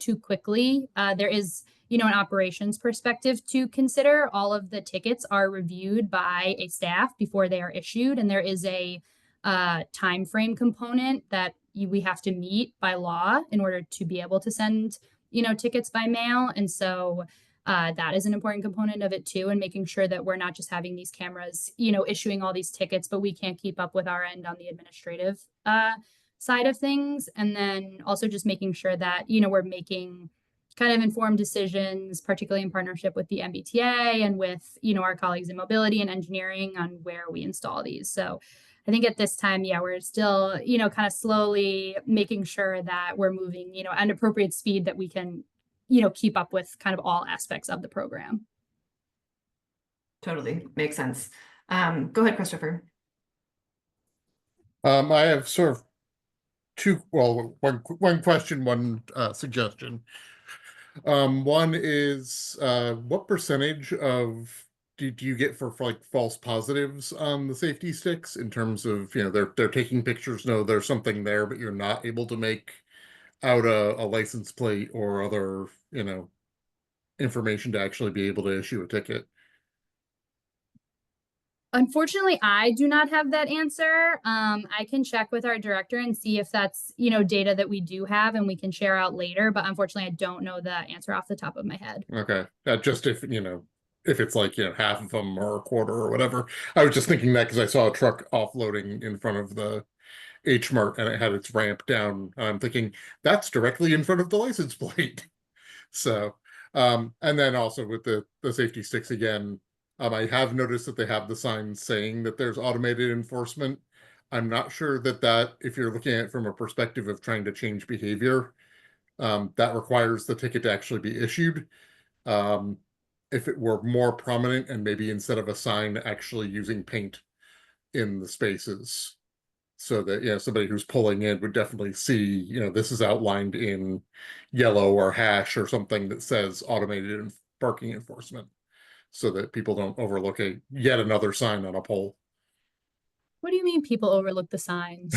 too quickly. There is, an operations perspective to consider. All of the tickets are reviewed by a staff before they are issued, and there is a time frame component that we have to meet by law in order to be able to send, tickets by mail. And so that is an important component of it too, and making sure that we're not just having these cameras, issuing all these tickets, but we can't keep up with our end on the administrative side of things. And then also just making sure that, we're making kind of informed decisions, particularly in partnership with the MBTA and with, our colleagues in mobility and engineering on where we install these. So I think at this time, we're still, kind of slowly making sure that we're moving, at an appropriate speed that we can, keep up with kind of all aspects of the program. Totally makes sense. Go ahead, Christopher. I have sort of one question, one suggestion. One is what percentage of do you get for like false positives on the safety sticks in terms of, they're taking pictures, no, there's something there, but you're not able to make out a license plate or other, information to actually be able to issue a ticket? Unfortunately, I do not have that answer. I can check with our director and see if that's, data that we do have and we can share out later. But unfortunately, I don't know the answer off the top of my head. Okay. Just if it's like, half of them or a quarter or whatever. I was just thinking that because I saw a truck offloading in front of the H Mart and it had its ramp down. I'm thinking that's directly in front of the license plate. So, and then also with the safety sticks again, I have noticed that they have the signs saying that there's automated enforcement. I'm not sure that if you're looking at it from a perspective of trying to change behavior, that requires the ticket to actually be issued. If it were more prominent and maybe instead of a sign, actually using paint in the spaces so that, somebody who's pulling in would definitely see, this is outlined in yellow or hash or something that says automated parking enforcement, so that people don't overlook yet another sign on a pole. What do you mean people overlook the signs?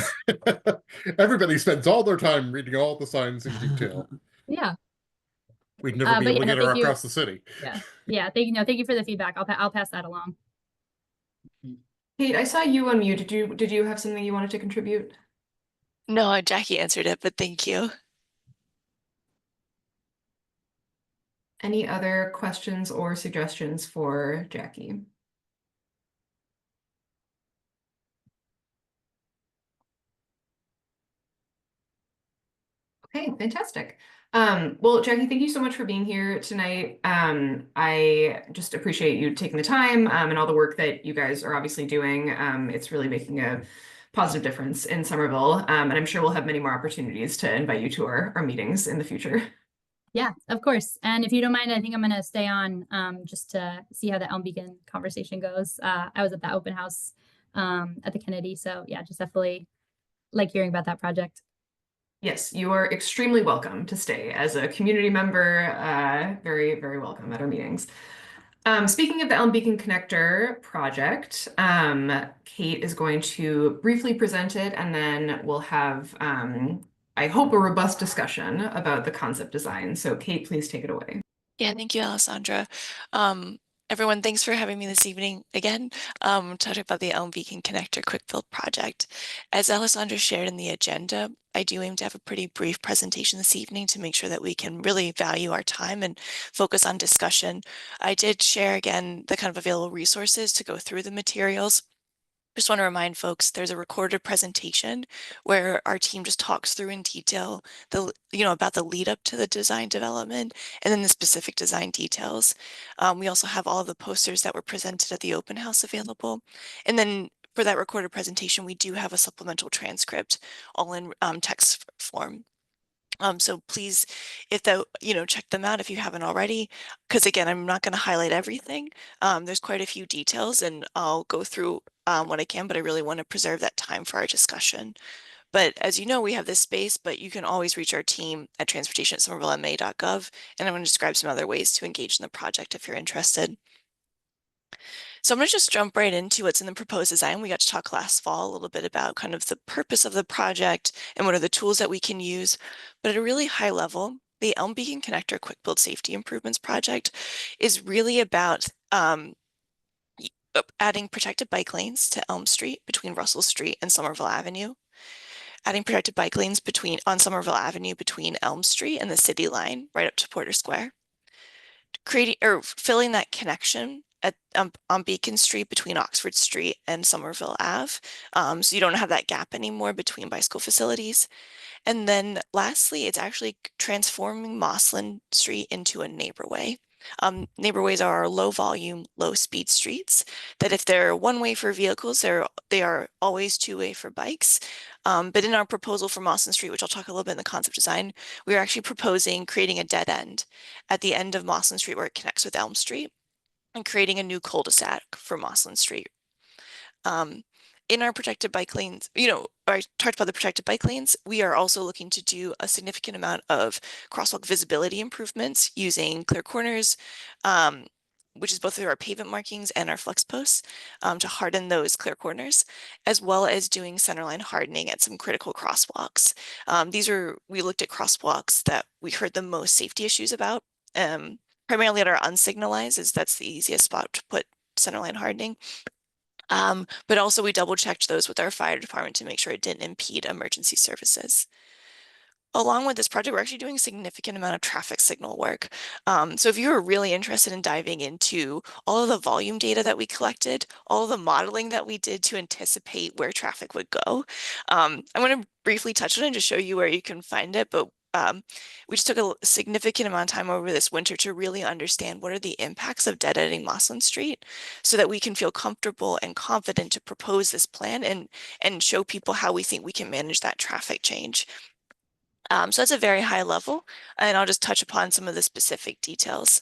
Everybody spends all their time reading all the signs in detail. Yeah. We'd never be able to get her across the city. Yeah. Thank you for the feedback. I'll pass that along. Kate, I saw you unmute. Did you have something you wanted to contribute? No, Jackie answered it, but thank you. Any other questions or suggestions for Jackie? Okay, fantastic. Well, Jackie, thank you so much for being here tonight. I just appreciate you taking the time and all the work that you guys are obviously doing. It's really making a positive difference in Somerville. And I'm sure we'll have many more opportunities to invite you to our meetings in the future. Yeah, of course. And if you don't mind, I think I'm going to stay on just to see how the Elm Beacon conversation goes. I was at that open house at the Kennedy. So yeah, just definitely like hearing about that project. Yes, you are extremely welcome to stay as a community member. Very, very welcome at our meetings. Speaking of the Elm Beacon Connector project, Kate is going to briefly present it, and then we'll have, I hope, a robust discussion about the concept design. So Kate, please take it away. Yeah, thank you, Alessandra. Everyone, thanks for having me this evening again to talk about the Elm Beacon Connector Quick Build project. As Alessandra shared in the agenda, I do aim to have a pretty brief presentation this evening to make sure that we can really value our time and focus on discussion. I did share again the kind of available resources to go through the materials. Just want to remind folks, there's a recorded presentation where our team just talks through in detail about the lead up to the design development and then the specific design details. We also have all of the posters that were presented at the open house available. And then for that recorded presentation, we do have a supplemental transcript all in text form. So please, check them out if you haven't already, because again, I'm not going to highlight everything. There's quite a few details and I'll go through what I can, but I really want to preserve that time for our discussion. But as you know, we have this space, but you can always reach our team at transportation@somervillema.gov, and I'm going to describe some other ways to engage in the project if you're interested. So I'm going to just jump right into what's in the proposed design. We got to talk last fall a little bit about kind of the purpose of the project and what are the tools that we can use. But at a really high level, the Elm Beacon Connector Quick Build Safety Improvements project is really about adding protected bike lanes to Elm Street between Russell Street and Somerville Avenue, adding protected bike lanes on Somerville Avenue between Elm Street and the City Line right up to Porter Square, creating or filling that connection on Beacon Street between Oxford Street and Somerville Ave. So you don't have that gap anymore between bicycle facilities. And then lastly, it's actually transforming Mossland Street into a neighborway. Neighborways are low volume, low speed streets that if they're one way for vehicles, they are always two-way for bikes. But in our proposal for Mossland Street, which I'll talk a little bit in the concept design, we are actually proposing creating a dead end at the end of Mossland Street where it connects with Elm Street and creating a new cul-de-sac for Mossland Street. In our protected bike lanes, I talked about the protected bike lanes. We are also looking to do a significant amount of crosswalk visibility improvements using clear corners, which is both through our pavement markings and our flex posts to harden those clear corners, as well as doing centerline hardening at some critical crosswalks. We looked at crosswalks that we heard the most safety issues about, primarily at our unsignalized, as that's the easiest spot to put centerline hardening. But also we double checked those with our fire department to make sure it didn't impede emergency services. Along with this project, we're actually doing a significant amount of traffic signal work. So if you're really interested in diving into all of the volume data that we collected, all of the modeling that we did to anticipate where traffic would go, I'm going to briefly touch on it to show you where you can find it, but we just took a significant amount of time over this winter to really understand what are the impacts of dead-ending Mossland Street so that we can feel comfortable and confident to propose this plan and show people how we think we can manage that traffic change. So that's a very high level, and I'll just touch upon some of the specific details.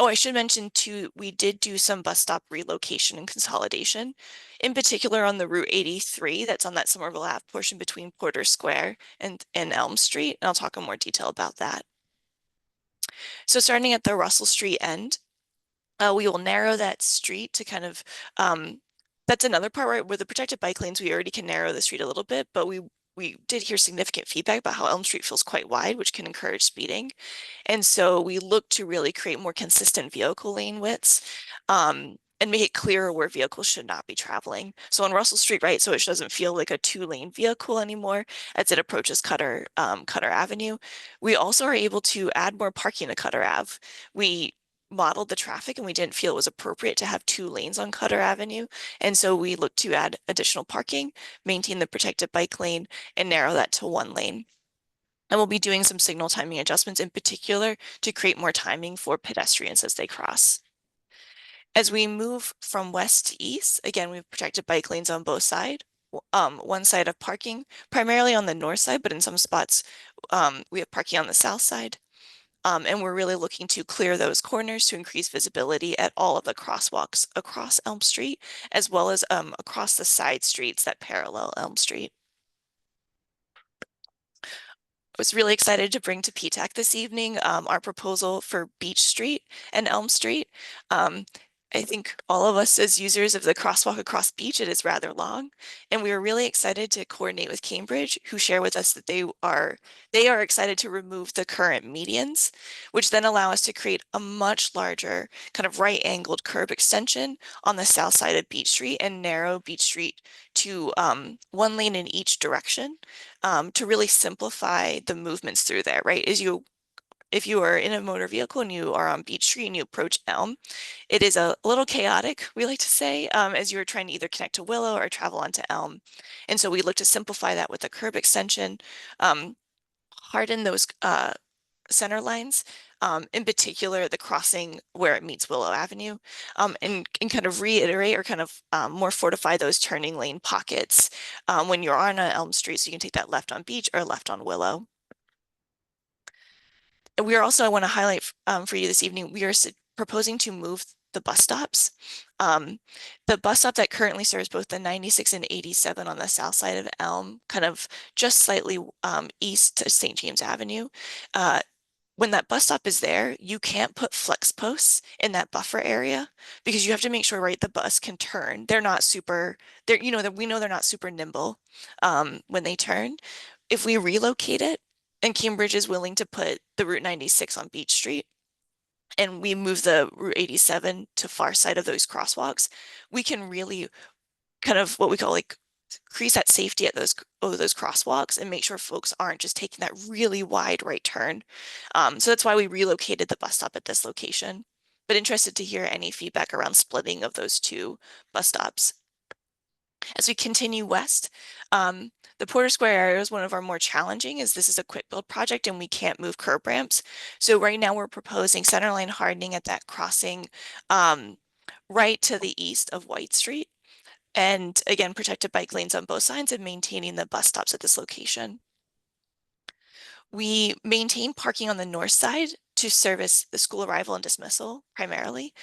Oh, I should mention too, we did do some bus stop relocation and consolidation, in particular on the Route 83 that's on that Somerville Ave portion between Porter Square and Elm Street, and I'll talk in more detail about that. So starting at the Russell Street end, we will narrow that street to kind of, that's another part where the protected bike lanes, we already can narrow the street a little bit, but we did hear significant feedback about how Elm Street feels quite wide, which can encourage speeding. And so we look to really create more consistent vehicle lane widths and make it clearer where vehicles should not be traveling. So on Russell Street, right, so it doesn't feel like a two-lane vehicle anymore as it approaches Cutter Avenue. We also are able to add more parking to Cutter Ave. We modeled the traffic and we didn't feel it was appropriate to have two lanes on Cutter Avenue. And so we looked to add additional parking, maintain the protected bike lane, and narrow that to one lane. And we'll be doing some signal timing adjustments in particular to create more timing for pedestrians as they cross. As we move from west to east, again, we've protected bike lanes on both sides. One side of parking, primarily on the north side, but in some spots we have parking on the south side. And we're really looking to clear those corners to increase visibility at all of the crosswalks across Elm Street, as well as across the side streets that parallel Elm Street. was really excited to bring to PTAC this evening our proposal for Beach Street and Elm Street. I think all of us as users of the crosswalk across Beach, it is rather long, and we were really excited to coordinate with Cambridge, who share with us that they are excited to remove the current medians, which then allow us to create a much larger kind of right-angled curb extension on the south side of Beach Street and narrow Beach Street to one lane in each direction to really simplify the movements through there, right? If you are in a motor vehicle and you are on Beach Street and you approach Elm, it is a little chaotic, we like to say, as you're trying to either connect to Willow or travel onto Elm. And so we look to simplify that with a curb extension, harden those center lines, in particular the crossing where it meets Willow Avenue, and kind of reiterate or kind of more fortify those turning lane pockets when you're on Elm Street, so you can take that left on Beach or left on Willow. We are also, I want to highlight for you this evening, we are proposing to move the bus stops. The bus stop that currently serves both the 96 and 87 on the south side of Elm, kind of just slightly east to St. James Avenue. When that bus stop is there, you can't put flex posts in that buffer area because you have to make sure, right, the bus can turn. They're not super, we know they're not super nimble when they turn. If we relocate it, and Cambridge is willing to put the Route 96 on Beach Street, and we move the Route 87 to far side of those crosswalks, we can really kind of what we call like increase that safety at those crosswalks and make sure folks aren't just taking that really wide right turn. So that's why we relocated the bus stop at this location. But interested to hear any feedback around splitting of those two bus stops. As we continue west, the Porter Square area is one of our more challenging as this is a quick build project and we can't move curb ramps. So right now we're proposing centerline hardening at that crossing right to the east of White Street. And again, protected bike lanes on both sides and maintaining the bus stops at this location. We maintain parking on the north side to service the school arrival and dismissal primarily.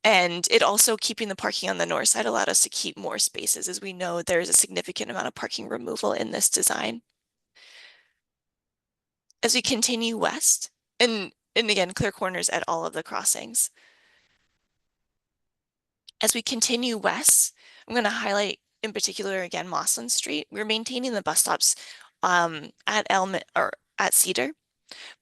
And it also keeping the parking on the north side allowed us to keep more spaces as we know there's a significant amount of parking removal in this design. As we continue west, and again, clear corners at all of the crossings. As we continue west, I'm going to highlight in particular again Mossland Street. We're maintaining the bus stops at Elm or at Cedar,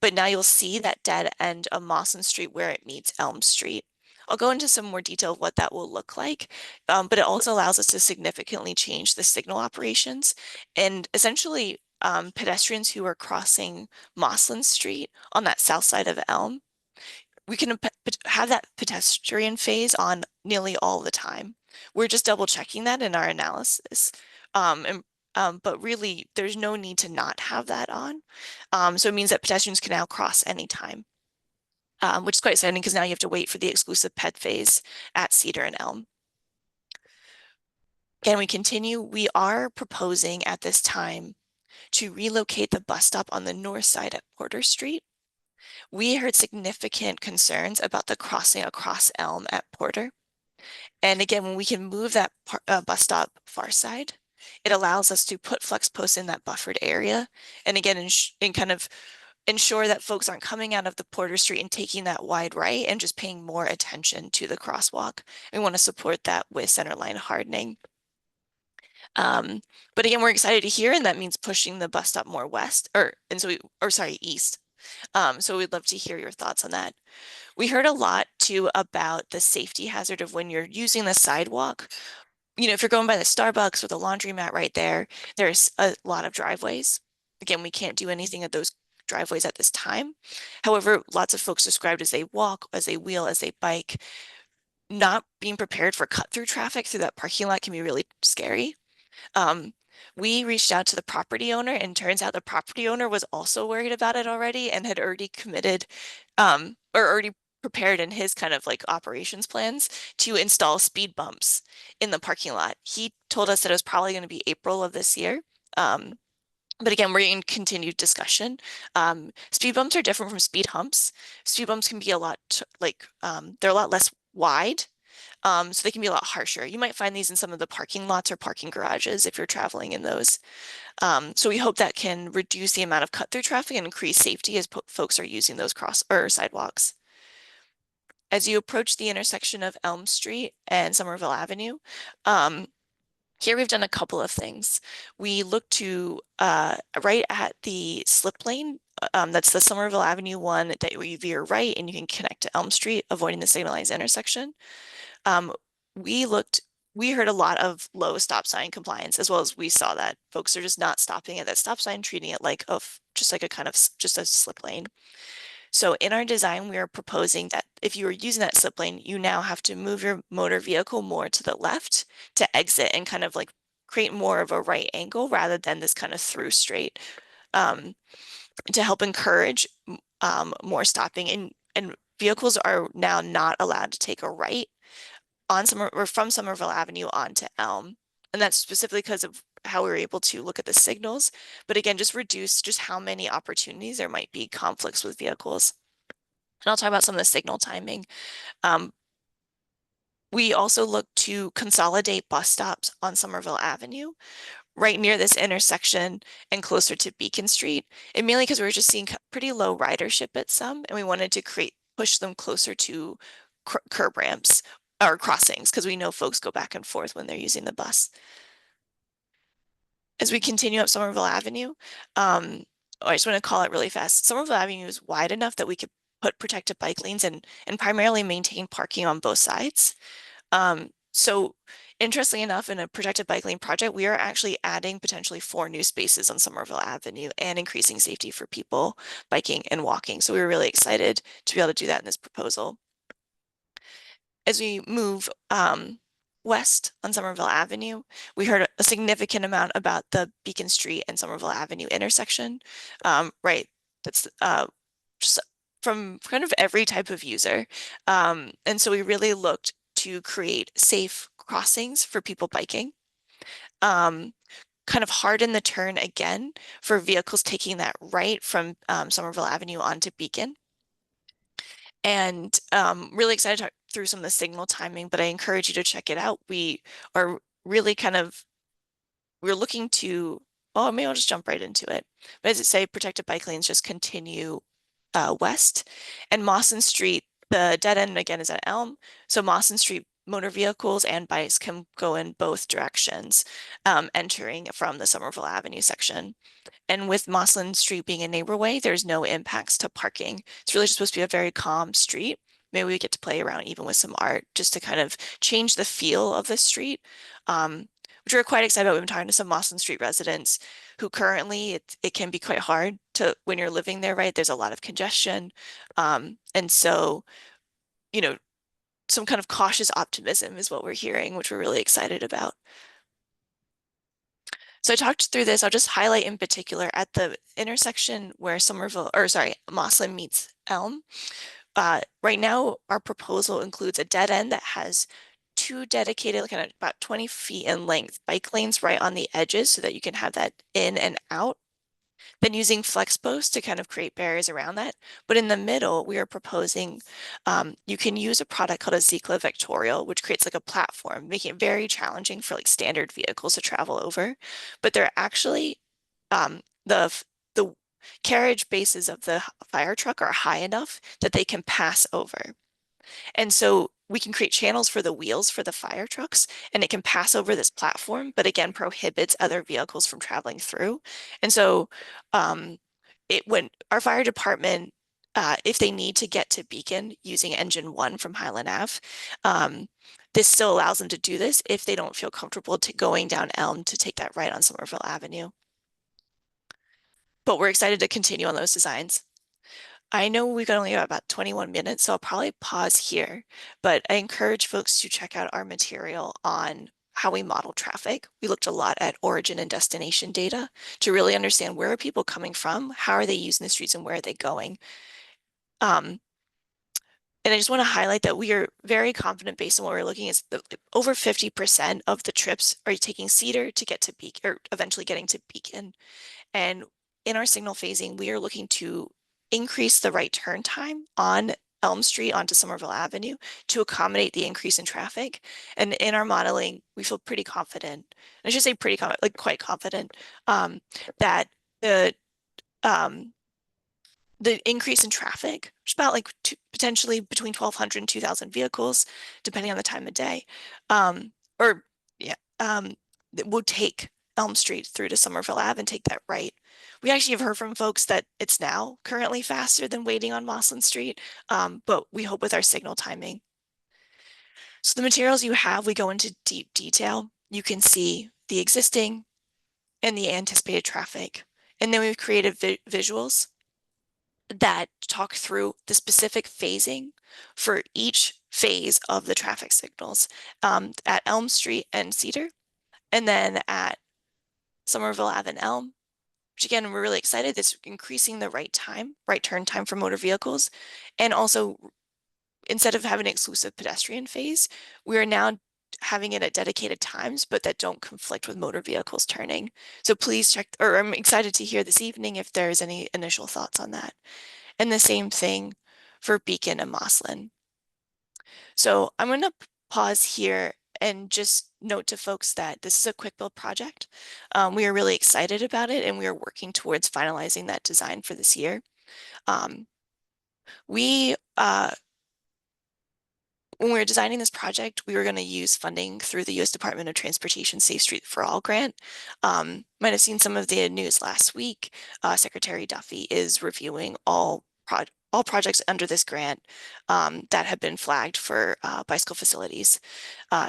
but now you'll see that dead end of Mossland Street where it meets Elm Street. I'll go into some more detail of what that will look like, but it also allows us to significantly change the signal operations and essentially pedestrians who are crossing Mossland Street on that south side of Elm, we can have that pedestrian phase on nearly all the time. We're just double checking that in our analysis. But really, there's no need to not have that on. So it means that pedestrians can now cross anytime, which is quite exciting because now you have to wait for the exclusive ped phase at Cedar and Elm. Can we continue? We are proposing at this time to relocate the bus stop on the north side at Porter Street. We heard significant concerns about the crossing across Elm at Porter. And again, when we can move that bus stop far side, it allows us to put flex posts in that buffered area. And again, in kind of ensure that folks aren't coming out of the Porter Street and taking that wide right and just paying more attention to the crosswalk. We want to support that with centerline hardening. But again, we're excited to hear, and that means pushing the bus stop more west east. So we'd love to hear your thoughts on that. We heard a lot too about the safety hazard of when you're using the sidewalk. You know, if you're going by the Starbucks or the laundromat right there, there's a lot of driveways. Again, we can't do anything at those driveways at this time. However, lots of folks described as they walk, as they wheel, as they bike, not being prepared for cut-through traffic through that parking lot can be really scary. We reached out to the property owner and turns out the property owner was also worried about it already and had already committed or already prepared in his kind of like operations plans to install speed bumps in the parking lot. He told us that it was probably going to be April of this year. But again, we're in continued discussion. Speed bumps are different from speed humps. Speed bumps can be a lot they're a lot less wide. So they can be a lot harsher. You might find these in some of the parking lots or parking garages if you're traveling in those. So we hope that can reduce the amount of cut-through traffic and increase safety as folks are using those cross or sidewalks. As you approach the intersection of Elm Street and Somerville Avenue, here we've done a couple of things. We look to right at the slip lane. That's the Somerville Avenue one that you veer right and you can connect to Elm Street, avoiding the signalized intersection. We heard a lot of low stop sign compliance, as well as we saw that folks are just not stopping at that stop sign, treating it like just like a kind of just a slip lane. So in our design, we are proposing that if you are using that slip lane, you now have to move your motor vehicle more to the left to exit and kind of like create more of a right angle rather than this kind of through straight, to help encourage more stopping. And vehicles are now not allowed to take a right on from Somerville Avenue onto Elm. And that's specifically because of how we were able to look at the signals, but again, just reduce just how many opportunities there might be conflicts with vehicles. And I'll talk about some of the signal timing. We also look to consolidate bus stops on Somerville Avenue right near this intersection and closer to Beacon Street. And mainly because we were just seeing pretty low ridership at some, and we wanted to push them closer to curb ramps or crossings because we know folks go back and forth when they're using the bus. As we continue up Somerville Avenue, I just want to call it really fast. Somerville Avenue is wide enough that we could put protected bike lanes and primarily maintain parking on both sides. So interestingly enough, in a protected bike lane project, we are actually adding potentially 4 new spaces on Somerville Avenue and increasing safety for people biking and walking. So we were really excited to be able to do that in this proposal. As we move west on Somerville Avenue, we heard a significant amount about the Beacon Street and Somerville Avenue intersection. Right, that's just from kind of every type of user. And so we really looked to create safe crossings for people biking. Kind of harden the turn again for vehicles taking that right from Somerville Avenue onto Beacon. And really excited to talk through some of the signal timing, but I encourage you to check it out. We are really we're looking to, oh, maybe I'll just jump right into it. But as it say, protected bike lanes just continue west. And Mawson Street, the dead end again is at Elm. So Mawson Street motor vehicles and bikes can go in both directions, entering from the Somerville Avenue section. And with Mawson Street being a neighborway, there's no impacts to parking. It's really just supposed to be a very calm street. Maybe we get to play around even with some art just to kind of change the feel of the street, which we're quite excited about. We've been talking to some Mawson Street residents who currently it can be quite hard to, when you're living there, right? There's a lot of congestion. And so, you know, some kind of cautious optimism is what we're hearing, which we're really excited about. So I talked through this. I'll just highlight in particular at the intersection where Mawson meets Elm. Right now, our proposal includes a dead end that has 2 dedicated, kind of about 20 feet in length, bike lanes right on the edges so that you can have that in and out. Then using flex posts to kind of create barriers around that. But in the middle, we are proposing, you can use a product called a Zikla Vectorial, which creates like a platform, making it very challenging for like standard vehicles to travel over. But they're actually, the carriage bases of the fire truck are high enough that they can pass over. And so we can create channels for the wheels for the fire trucks, and it can pass over this platform, but again, prohibits other vehicles from traveling through. And so when our fire department, if they need to get to Beacon using engine 1 from Highland Ave, this still allows them to do this if they don't feel comfortable going down Elm to take that right on Somerville Avenue. But we're excited to continue on those designs. I know we've only got about 21 minutes, so I'll probably pause here, but I encourage folks to check out our material on how we model traffic. We looked a lot at origin and destination data to really understand where are people coming from, how are they using the streets, and where are they going. And I just want to highlight that we are very confident based on what we're looking at. Over 50% of the trips are taking Cedar to get to Beacon, or eventually getting to Beacon. And in our signal phasing, we are looking to increase the right turn time on Elm Street onto Somerville Avenue to accommodate the increase in traffic. And in our modeling, we feel pretty confident, I should say pretty confident, like quite confident, that um, the increase in traffic, which is about like potentially between 1,200 and 2,000 vehicles, depending on the time of day, or yeah, that will take Elm Street through to Somerville Ave and take that right. We actually have heard from folks that it's now currently faster than waiting on Mossland Street, but we hope with our signal timing. So the materials you have, we go into deep detail. You can see the existing and the anticipated traffic. And then we've created visuals that talk through the specific phasing for each phase of the traffic signals at Elm Street and Cedar, and then at Somerville Ave and Elm, which again, we're really excited. That's increasing the right turn time for motor vehicles. And also, instead of having an exclusive pedestrian phase, we are now having it at dedicated times, but that don't conflict with motor vehicles turning. So please check, or I'm excited to hear this evening if there's any initial thoughts on that. And the same thing for Beacon and Mossland. So I'm going to pause here and just note to folks that this is a quick build project. We are really excited about it, and we are working towards finalizing that design for this year. When we were designing this project, we were going to use funding through the U.S. Department of Transportation Safe Street for All grant. Might have seen some of the news last week. Secretary Duffy is reviewing all projects under this grant that have been flagged for bicycle facilities.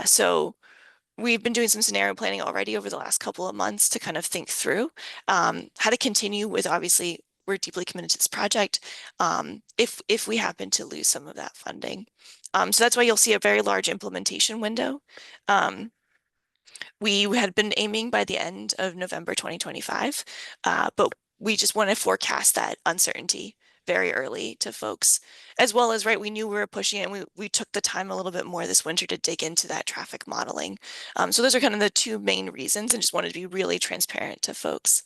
So we've been doing some scenario planning already over the last couple of months to kind of think through how to continue with, obviously, we're deeply committed to this project if we happen to lose some of that funding. So that's why you'll see a very large implementation window. We had been aiming by the end of November 2025, but we just want to forecast that uncertainty very early to folks, as well as, right, we knew we were pushing it, and we took the time a little bit more this winter to dig into that traffic modeling. So those are kind of the two main reasons, and just wanted to be really transparent to folks.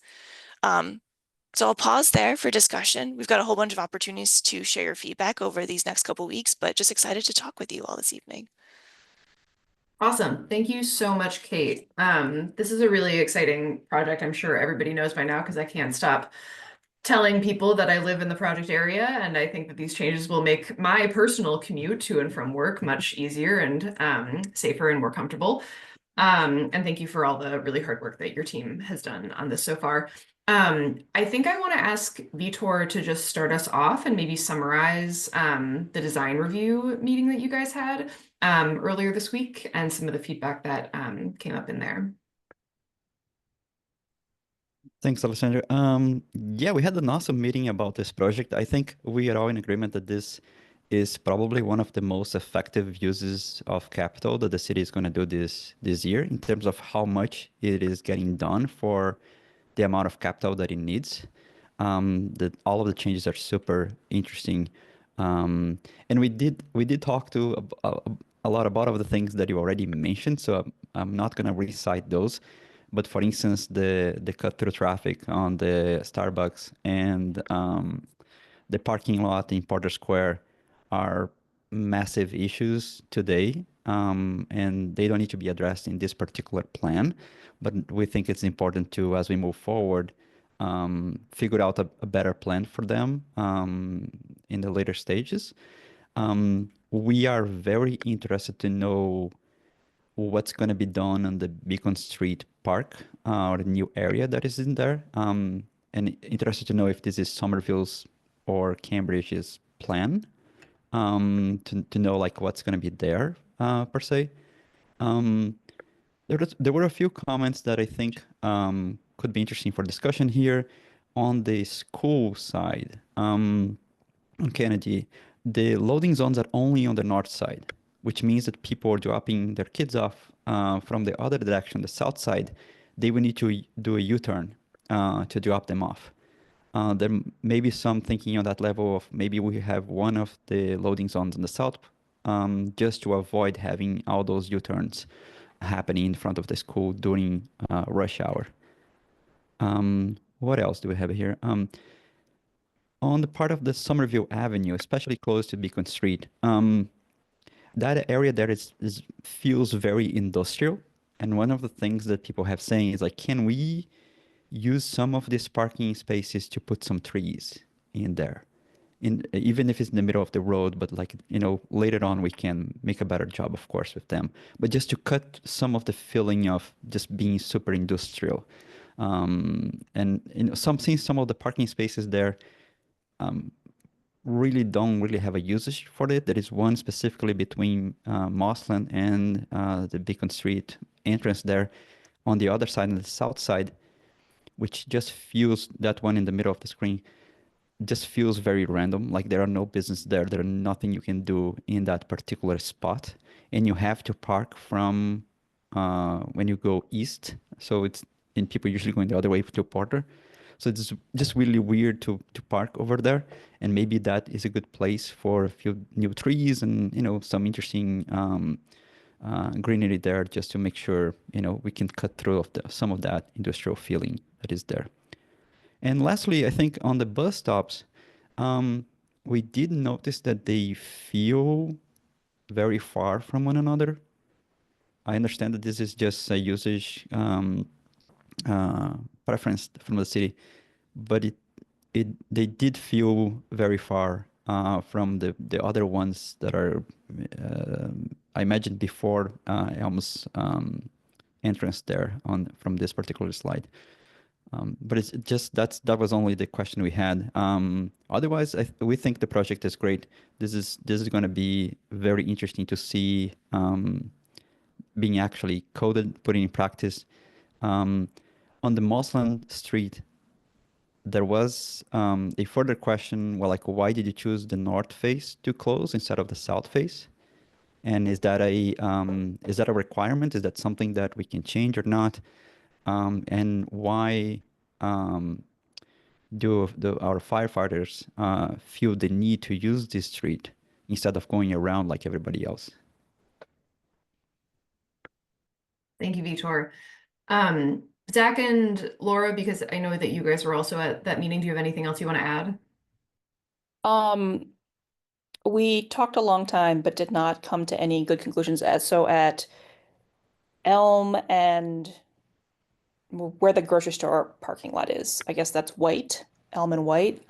So I'll pause there for discussion. We've got a whole bunch of opportunities to share your feedback over these next couple of weeks, but just excited to talk with you all this evening. Awesome. Thank you so much, Kate. This is a really exciting project. I'm sure everybody knows by now because I can't stop telling people that I live in the project area, and I think that these changes will make my personal commute to and from work much easier and safer and more comfortable. And thank you for all the really hard work that your team has done on this so far. I think I want to ask Vitor to just start us off and maybe summarize the design review meeting that you guys had earlier this week and some of the feedback that came up in there. Thanks, Alessandra. Yeah, we had an awesome meeting about this project. I think we are all in agreement that this is probably one of the most effective uses of capital that the city is going to do this year in terms of how much it is getting done for the amount of capital that it needs. All of the changes are super interesting. And we did talk to a lot about of the things that you already mentioned, so I'm not going to recite those. But for instance, the cut through traffic on the Starbucks and the parking lot in Porter Square are massive issues today, and they don't need to be addressed in this particular plan. But we think it's important to, as we move forward, figure out a better plan for them in the later stages. We are very interested to know what's going to be done on the Beacon Street Park or the new area that is in there. And interested to know if this is Somerville's or Cambridge's plan to know like what's going to be there per se. There were a few comments that I think could be interesting for discussion here. On the school side, on Kennedy, the loading zones are only on the north side, which means that people are dropping their kids off from the other direction, the south side. They will need to do a U-turn to drop them off. There may be some thinking on that level of maybe we have one of the loading zones on the south just to avoid having all those U-turns happening in front of the school during rush hour. What else do we have here? on the part of the Somerville Avenue, especially close to Beacon Street, that area there is feels very industrial. And one of the things that people have saying is like, can we use some of these parking spaces to put some trees in there? Even if it's in the middle of the road, but like, later on we can make a better job, of course, with them. But just to cut some of the feeling of just being super industrial. And some of the parking spaces there really don't really have a usage for it. There is one specifically between Mossland and the Beacon Street entrance there on the other side, on the south side, which just feels, that one in the middle of the screen, just feels very random. Like there are no business there. There are nothing you can do in that particular spot. And you have to park from when you go east. So and people usually going the other way to Porter. So it's just really weird to park over there. And maybe that is a good place for a few new trees and, some interesting greenery there, just to make sure, we can cut through some of that industrial feeling that is there. And lastly, I think on the bus stops, we did notice that they feel very far from one another. I understand that this is just a usage preference from the city, but they did feel very far from the other ones that are, I imagine, before Elm's entrance there from this particular slide. But it's just that was only the question we had. Otherwise, we think the project is great. This is going to be very interesting to see being actually coded, put in practice. On the Mossland Street, there was a further question. Well, like, why did you choose the north face to close instead of the south face? And is that a requirement? Is that something that we can change or not? And why do our firefighters feel the need to use this street instead of going around like everybody else? Thank you, Vitor. Zach and Laura, because I know that you guys were also at that meeting, do you have anything else you want to add? We talked a long time, but did not come to any good conclusions. So at Elm and where the grocery store parking lot is, I guess that's White, Elm and White,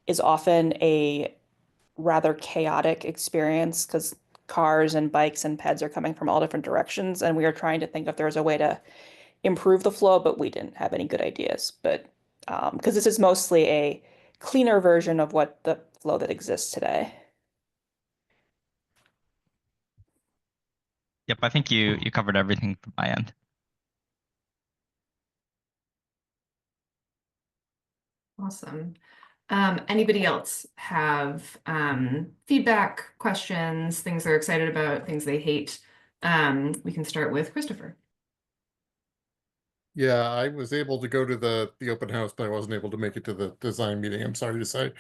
is often a rather chaotic experience because cars and bikes and peds are coming from all different directions. And we are trying to think if there's a way to improve the flow, but we didn't have any good ideas. But because this is mostly a cleaner version of what the flow that exists today. Yep, I think you covered everything from my end. Awesome. Anybody else have feedback, questions, things they're excited about, things they hate? We can start with Christopher. Yeah, I was able to go to the open house, but I wasn't able to make it to the design meeting, I'm sorry to say.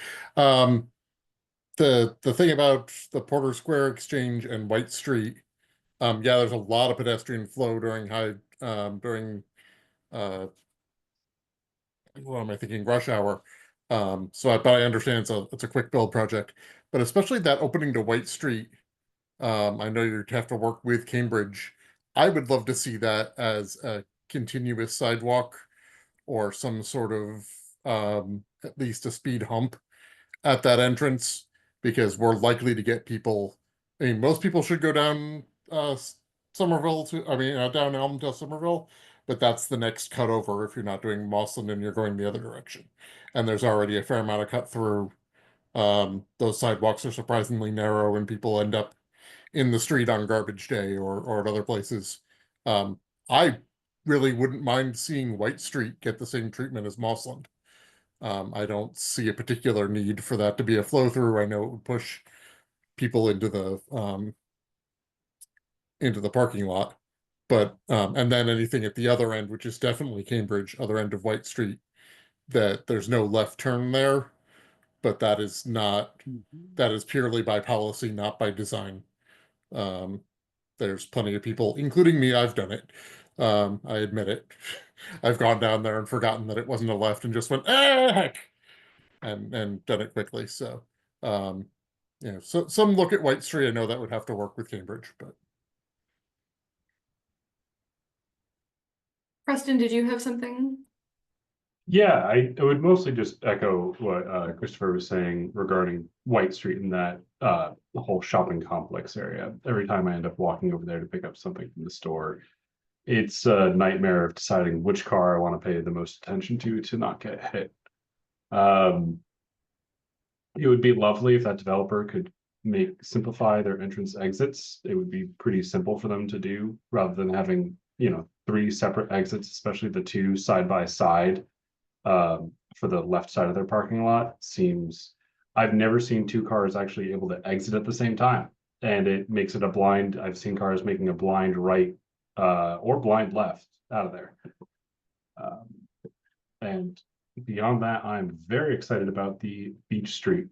The thing about the Porter Square Exchange and White Street, yeah, there's a lot of pedestrian flow during what am I thinking, rush hour. But I understand it's a quick build project, but especially that opening to White Street. I know you'd have to work with Cambridge. I would love to see that as a continuous sidewalk or some sort of at least a speed hump at that entrance, because we're likely to get people. I mean, most people should go down Somerville down Elm to Somerville, but that's the next cutover if you're not doing Mossland and you're going the other direction. And there's already a fair amount of cut through. Those sidewalks are surprisingly narrow and people end up in the street on garbage day or at other places. I really wouldn't mind seeing White Street get the same treatment as Mossland. I don't see a particular need for that to be a flow through. I know it would push people into the parking lot, but and then anything at the other end, which is definitely Cambridge, other end of White Street, that there's no left turn there, but that is purely by policy, not by design. There's plenty of people, including me, I've done it. I admit it. I've gone down there and forgotten that it wasn't a left and just went, heck. and done it quickly. So, so some look at White Street. I know that would have to work with Cambridge, but. Preston, did you have something? Yeah, I would mostly just echo what Christopher was saying regarding White Street and that the whole shopping complex area. Every time I end up walking over there to pick up something from the store, it's a nightmare of deciding which car I want to pay the most attention to not get hit. It would be lovely if that developer could simplify their entrance exits. It would be pretty simple for them to do rather than having, 3 separate exits, especially the 2 side by side for the left side of their parking lot. I've never seen 2 cars actually able to exit at the same time. And it makes it I've seen cars making a blind right or blind left out of there. And beyond that, I'm very excited about the Beach Street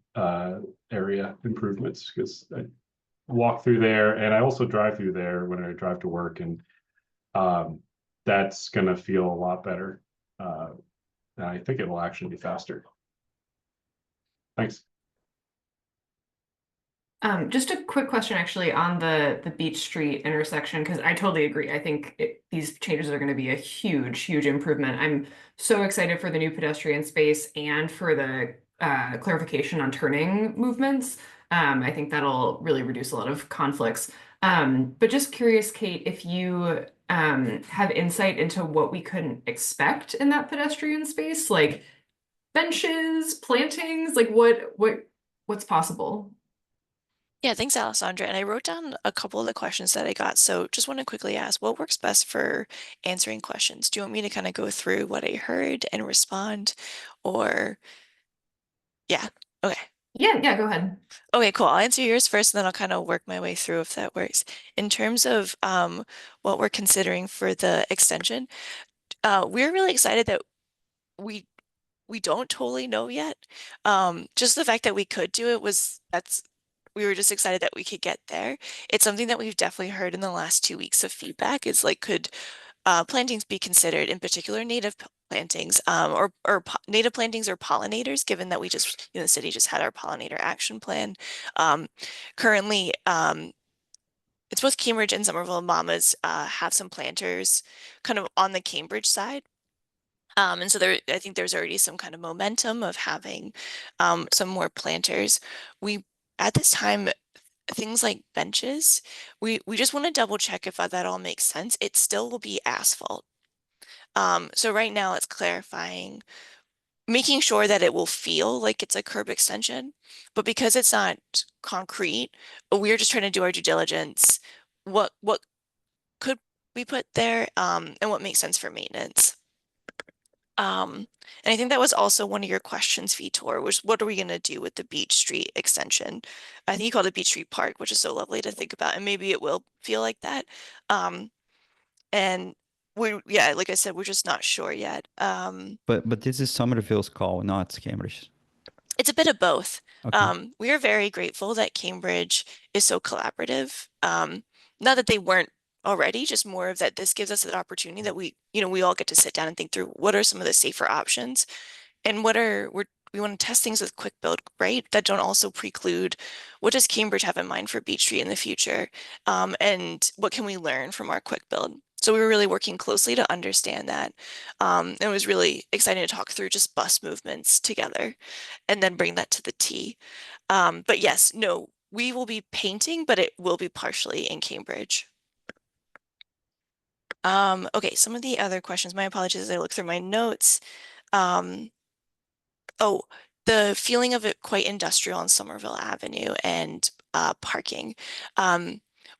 area improvements because I walk through there and I also drive through there when I drive to work, and that's gonna feel a lot better. And I think it will actually be faster. Thanks. Just a quick question actually on the Beach Street intersection, because I totally agree. I think these changes are going to be a huge improvement. I'm so excited for the new pedestrian space and for the clarification on turning movements. I think that'll really reduce a lot of conflicts. But just curious, Kate, if you have insight into what we couldn't expect in that pedestrian space, like benches, plantings, like what's possible? Yeah, thanks, Alessandra. And I wrote down a couple of the questions that I got. So just want to quickly ask, what works best for answering questions? Do you want me to kind of go through what I heard and respond? Or, yeah, okay. Yeah, go ahead. Okay, cool. I'll answer yours first, and then I'll kind of work my way through if that works. In terms of what we're considering for the extension, we're really excited that we we don't totally know yet. Just the fact that we could do it we were just excited that we could get there. It's something that we've definitely heard in the last 2 weeks of feedback is like, could plantings be considered, in particular native plantings, native plantings or pollinators, given that we just, the city just had our pollinator action plan. Currently, it's both Cambridge and Somerville and Mamas have some planters kind of on the Cambridge side. And so I think there's already some kind of momentum of having some more planters. At this time, things like benches, we just want to double check if that all makes sense. It still will be asphalt. So right now it's clarifying, making sure that it will feel like it's a curb extension, but because it's not concrete, we're just trying to do our due diligence. What could we put there, and what makes sense for maintenance? And I think that was also one of your questions, Vitor, was what are we going to do with the Beach Street extension? I think you called it Beach Street Park, which is so lovely to think about, and maybe it will feel like that. And yeah, like I said, we're just not sure yet. But this is Somerville's call, not Cambridge. It's a bit of both. Okay. We are very grateful that Cambridge is so collaborative. Not that they weren't already, just more of that this gives us an opportunity that we all get to sit down and think through what are some of the safer options and we want to test things with quick build, right? That don't also preclude what does Cambridge have in mind for Beach Street in the future? And what can we learn from our quick build? So we were really working closely to understand that. It was really exciting to talk through just bus movements together and then bring that to the T. But yes, no, we will be painting, but it will be partially in Cambridge. Okay, some of the other questions, my apologies as I look through my notes. Oh, the feeling of it quite industrial on Somerville Avenue and parking.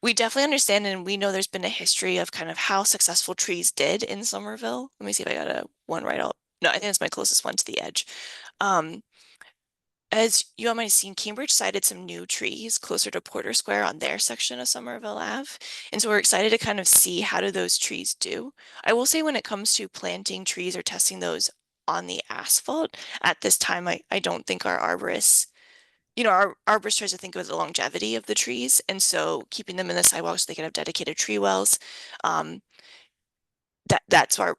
We definitely understand and we know there's been a history of kind of how successful trees did in Somerville. Let me see if I got one right out. No, I think it's my closest one to the edge. As you all might have seen, Cambridge cited some new trees closer to Porter Square on their section of Somerville Ave. And so we're excited to kind of see how do those trees do. I will say when it comes to planting trees or testing those on the asphalt, at this time, I don't think our arborists, our arborist tries to think of the longevity of the trees. And so keeping them in the sidewalks so they can have dedicated tree wells. That's our,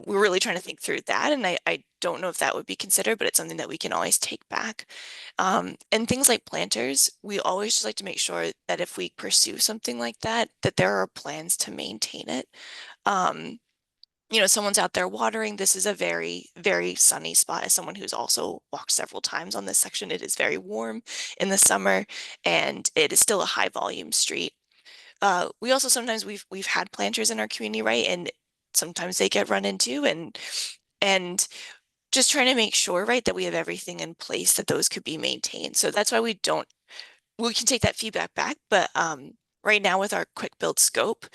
we're really trying to think through that. And I don't know if that would be considered, but it's something that we can always take back. And things like planters, we always just like to make sure that if we pursue something like that, that there are plans to maintain it. Someone's out there watering. This is a very, very sunny spot. As someone who's also walked several times on this section, it is very warm in the summer, and it is still a high volume street. We also sometimes we've had planters in our community, right? And sometimes they get run into, and just trying to make sure, right, that we have everything in place that those could be maintained. So that's why we can take that feedback back, but right now with our quick build scope,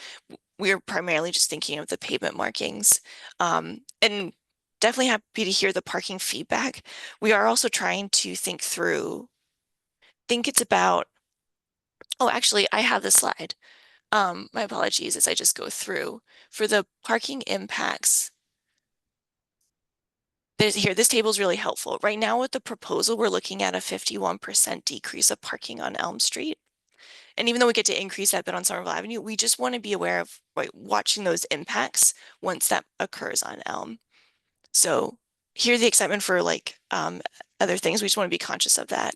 we're primarily just thinking of the pavement markings, and definitely happy to hear the parking feedback. We are also trying to think it's about, oh, actually, I have the slide. My apologies as I just go through. For the parking impacts, this table is really helpful. Right now with the proposal, we're looking at a 51% decrease of parking on Elm Street. And even though we get to increase that bit on Somerville Avenue, we just want to be aware of watching those impacts once that occurs on Elm. So hear the excitement for other things. We just want to be conscious of that.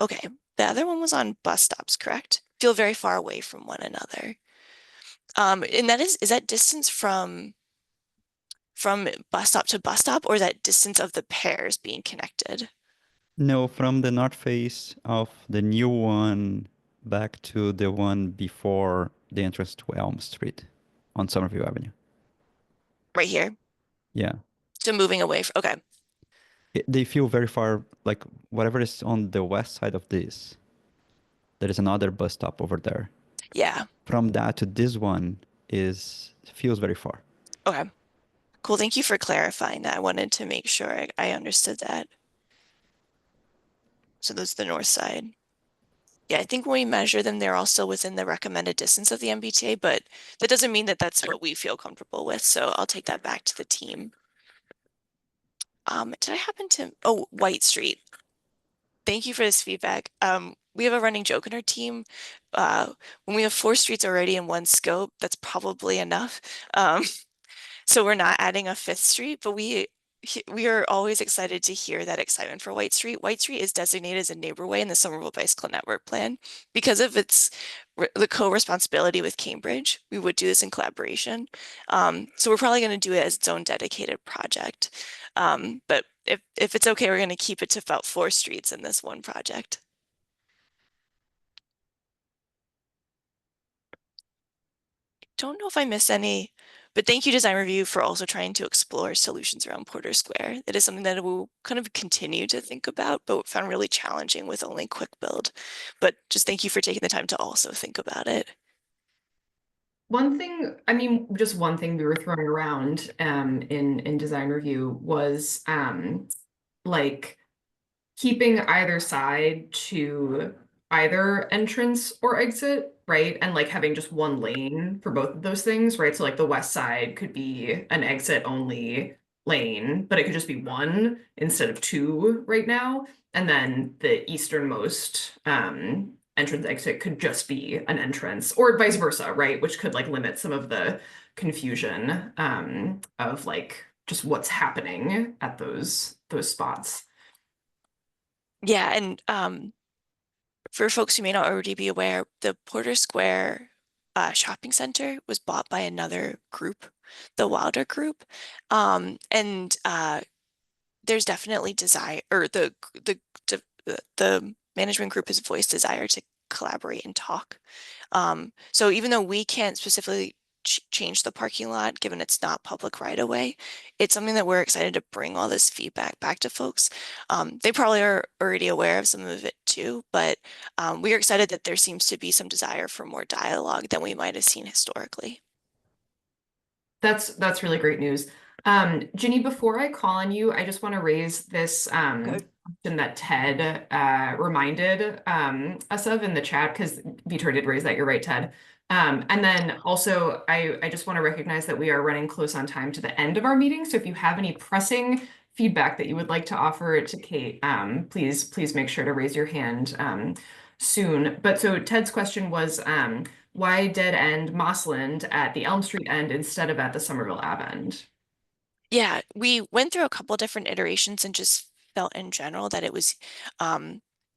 Okay, the other one was on bus stops, correct? Feel very far away from one another. And that is that distance from bus stop to bus stop, or that distance of the pairs being connected? No, from the north face of the new one back to the one before the entrance to Elm Street on Somerville Avenue. Right here? Yeah. So moving away from, okay. They feel very far, like whatever is on the west side of this, there is another bus stop over there. Yeah. From that to this one feels very far. Okay. Cool. Thank you for clarifying that. I wanted to make sure I understood that. So those are the north side. Yeah, I think when we measure them, they're all still within the recommended distance of the MBTA, but that doesn't mean that that's what we feel comfortable with. So I'll take that back to the team. Did I happen to, oh, White Street. Thank you for this feedback. We have a running joke in our team. When we have 4 streets already in one scope, that's probably enough. So we're not adding a 5th street, but we are always excited to hear that excitement for White Street. White Street is designated as a neighborway in the Somerville Bicycle Network Plan because of the co-responsibility with Cambridge. We would do this in collaboration. So we're probably going to do it as its own dedicated project. But if it's okay, we're going to keep it to about 4 streets in this one project. Don't know if I missed any, but thank you, Design Review, for also trying to explore solutions around Porter Square. That is something that we'll kind of continue to think about, but found really challenging with only quick build. But just thank you for taking the time to also think about it. One thing, I mean, just one thing we were throwing around in Design Review was like keeping either side to either entrance or exit, right? And like having just one lane for both of those things, right? So like the west side could be an exit only lane, but it could just be one instead of 2 right now. And then the easternmost entrance exit could just be an entrance, or vice versa, right? Which could like limit some of the confusion of like just what's happening at those spots. Yeah, and for folks who may not already be aware, the Porter Square shopping center was bought by another group, the Wilder Group, and there's definitely desire, or the management group has voiced desire to collaborate and talk. So even though we can't specifically change the parking lot, given it's not public right away, it's something that we're excited to bring all this feedback back to folks. They probably are already aware of some of it too, but we are excited that there seems to be some desire for more dialogue than we might have seen historically. That's really great news. Ginny, before I call on you, I just want to raise this question that Ted reminded us of in the chat, because Vitor did raise that. You're right, Ted. And then also, I just want to recognize that we are running close on time to the end of our meeting. So if you have any pressing feedback that you would like to offer to Kate, please make sure to raise your hand soon. But so Ted's question was, why dead end Mossland at the Elm Street end instead of at the Somerville Ave end? Yeah, we went through a couple different iterations and just felt in general that it was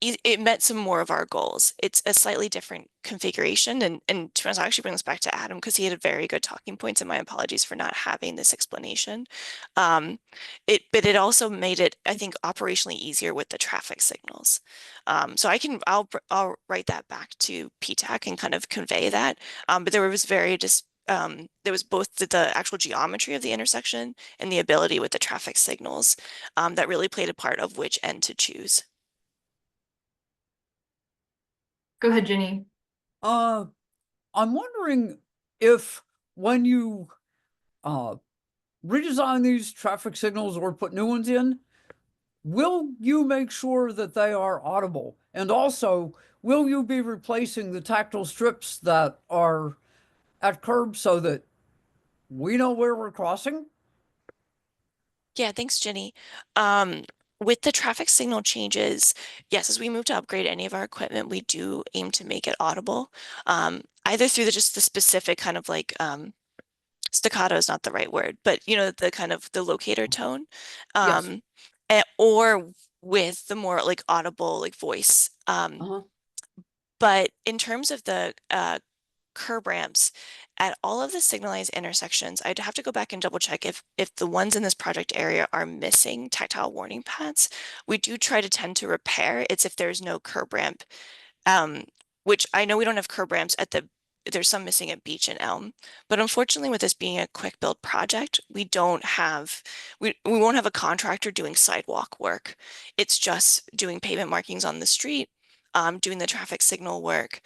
it met some more of our goals. It's a slightly different configuration, and to be honest, I'll actually bring this back to Adam because he had a very good talking points, and my apologies for not having this explanation. But it also made it, I think, operationally easier with the traffic signals. So I'll write that back to PTAC and kind of convey that. But there was there was both the actual geometry of the intersection and the ability with the traffic signals that really played a part of which end to choose. Go ahead, Ginny. I'm wondering if when you redesign these traffic signals or put new ones in, will you make sure that they are audible? And also, will you be replacing the tactile strips that are at curbs so that we know where we're crossing? Yeah, thanks, Jenny. With the traffic signal changes, yes, as we move to upgrade any of our equipment, we do aim to make it audible, either through just the specific kind of like staccato is not the right word, but you know, the kind of the locator tone, Yes. or with the more like audible like voice. But in terms of the curb ramps at all of the signalized intersections, I'd have to go back and double check if the ones in this project area are missing tactile warning pads. We do try to tend to repair. It's if there's no curb ramp, which I know we don't have curb ramps there's some missing at Beach and Elm, but unfortunately with this being a quick build project, we won't have a contractor doing sidewalk work. It's just doing pavement markings on the street, doing the traffic signal work.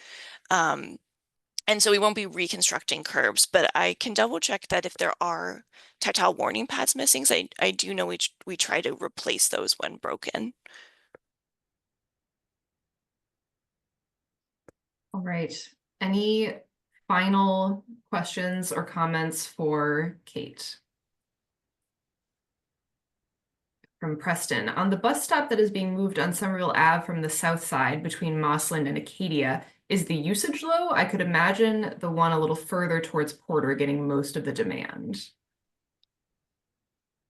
And so we won't be reconstructing curbs, but I can double check that if there are tactile warning pads missing, so I do know we try to replace those when broken. All right. Any final questions or comments for Kate? From Preston, on the bus stop that is being moved on Somerville Ave from the south side between Mossland and Acadia, is the usage low? I could imagine the one a little further towards Porter getting most of the demand.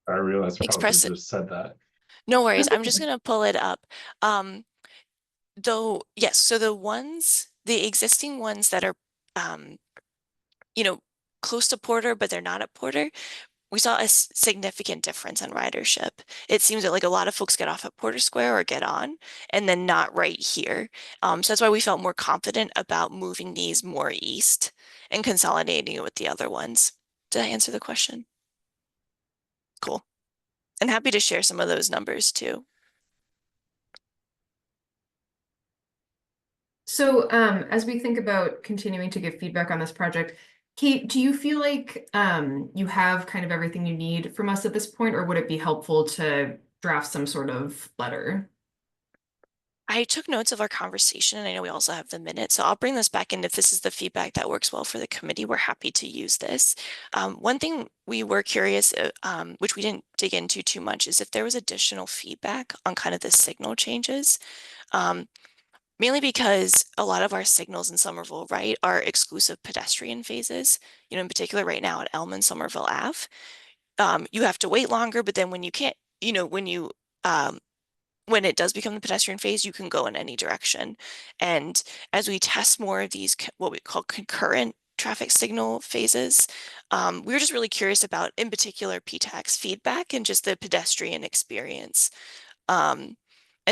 I realized I probably Express it. just said that. No worries. I'm just going to pull it up. Though, yes, so the existing ones that are, you know, close to Porter, but they're not at Porter, we saw a significant difference in ridership. It seems that like a lot of folks get off at Porter Square or get on and then not right here. So that's why we felt more confident about moving these more east and consolidating it with the other ones. Did I answer the question? Cool. And happy to share some of those numbers too. So as we think about continuing to give feedback on this project, Kate, do you feel like you have kind of everything you need from us at this point, or would it be helpful to draft some sort of letter? I took notes of our conversation and I know we also have the minutes, so I'll bring this back in if this is the feedback that works well for the committee. We're happy to use this. One thing we were curious, which we didn't dig into too much, is if there was additional feedback on kind of the signal changes. Mainly because a lot of our signals in Somerville, right, are exclusive pedestrian phases. You know, in particular right now at Elm and Somerville Ave, you have to wait longer, but then when you can't, you know, when it does become the pedestrian phase, you can go in any direction. And as we test more of these, what we call concurrent traffic signal phases, we were just really curious about, in particular, PTAC's feedback and just the pedestrian experience. And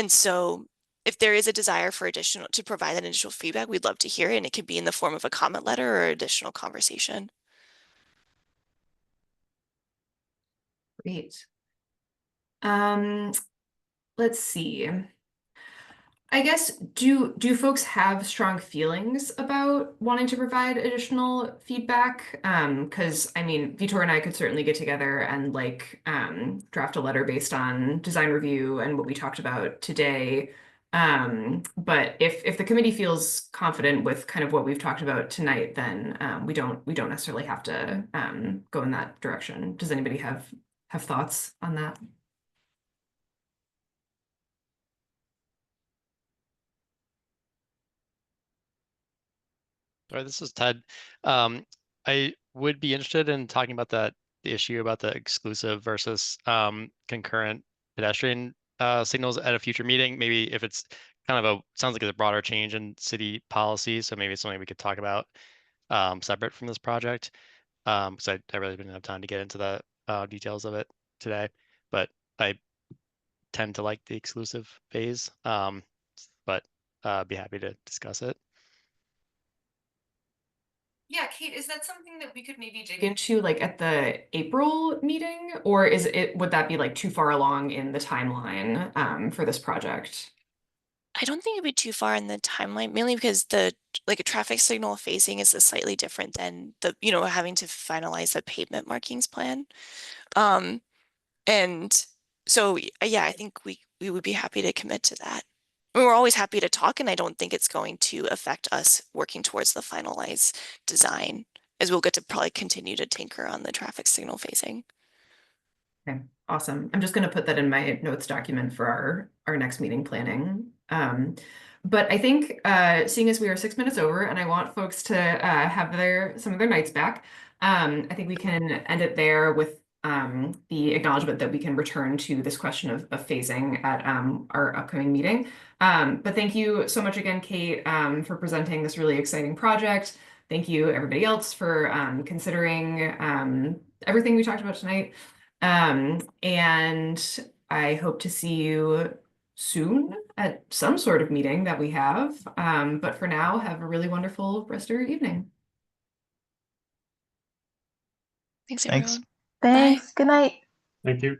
so if there is a desire for to provide that additional feedback, we'd love to hear it, and it could be in the form of a comment letter or additional conversation. Great. Let's see. I guess, do folks have strong feelings about wanting to provide additional feedback? Because I mean, Vitor and I could certainly get together and like draft a letter based on design review and what we talked about today. But if the committee feels confident with kind of what we've talked about tonight, then we don't necessarily have to go in that direction. Does anybody have thoughts on that? All right, this is Ted. I would be interested in talking about the issue about the exclusive versus concurrent pedestrian signals at a future meeting. Maybe if it's kind of sounds like it's a broader change in city policy, so maybe it's something we could talk about separate from this project. Because I really didn't have time to get into the details of it today, but I tend to like the exclusive phase. But be happy to discuss it. Yeah, Kate, is that something that we could maybe dig into like at the April meeting? Or would that be like too far along in the timeline for this project? I don't think it'd be too far in the timeline, mainly because a traffic signal phasing is slightly different than having to finalize the pavement markings plan. And so, yeah, I think we would be happy to commit to that. I mean, we're always happy to talk, and I don't think it's going to affect us working towards the finalized design, as we'll get to probably continue to tinker on the traffic signal phasing. Okay, awesome. I'm just going to put that in my notes document for our next meeting planning. But I think seeing as we are 6 minutes over and I want folks to have some of their nights back, I think we can end it there with the acknowledgement that we can return to this question of phasing at our upcoming meeting. But thank you so much again, Kate, for presenting this really exciting project. Thank you, everybody else, for considering everything we talked about tonight. And I hope to see you soon at some sort of meeting that we have. But for now, have a really wonderful rest of your evening. Thanks, Thanks. everyone. Thanks. Good night. Thank you.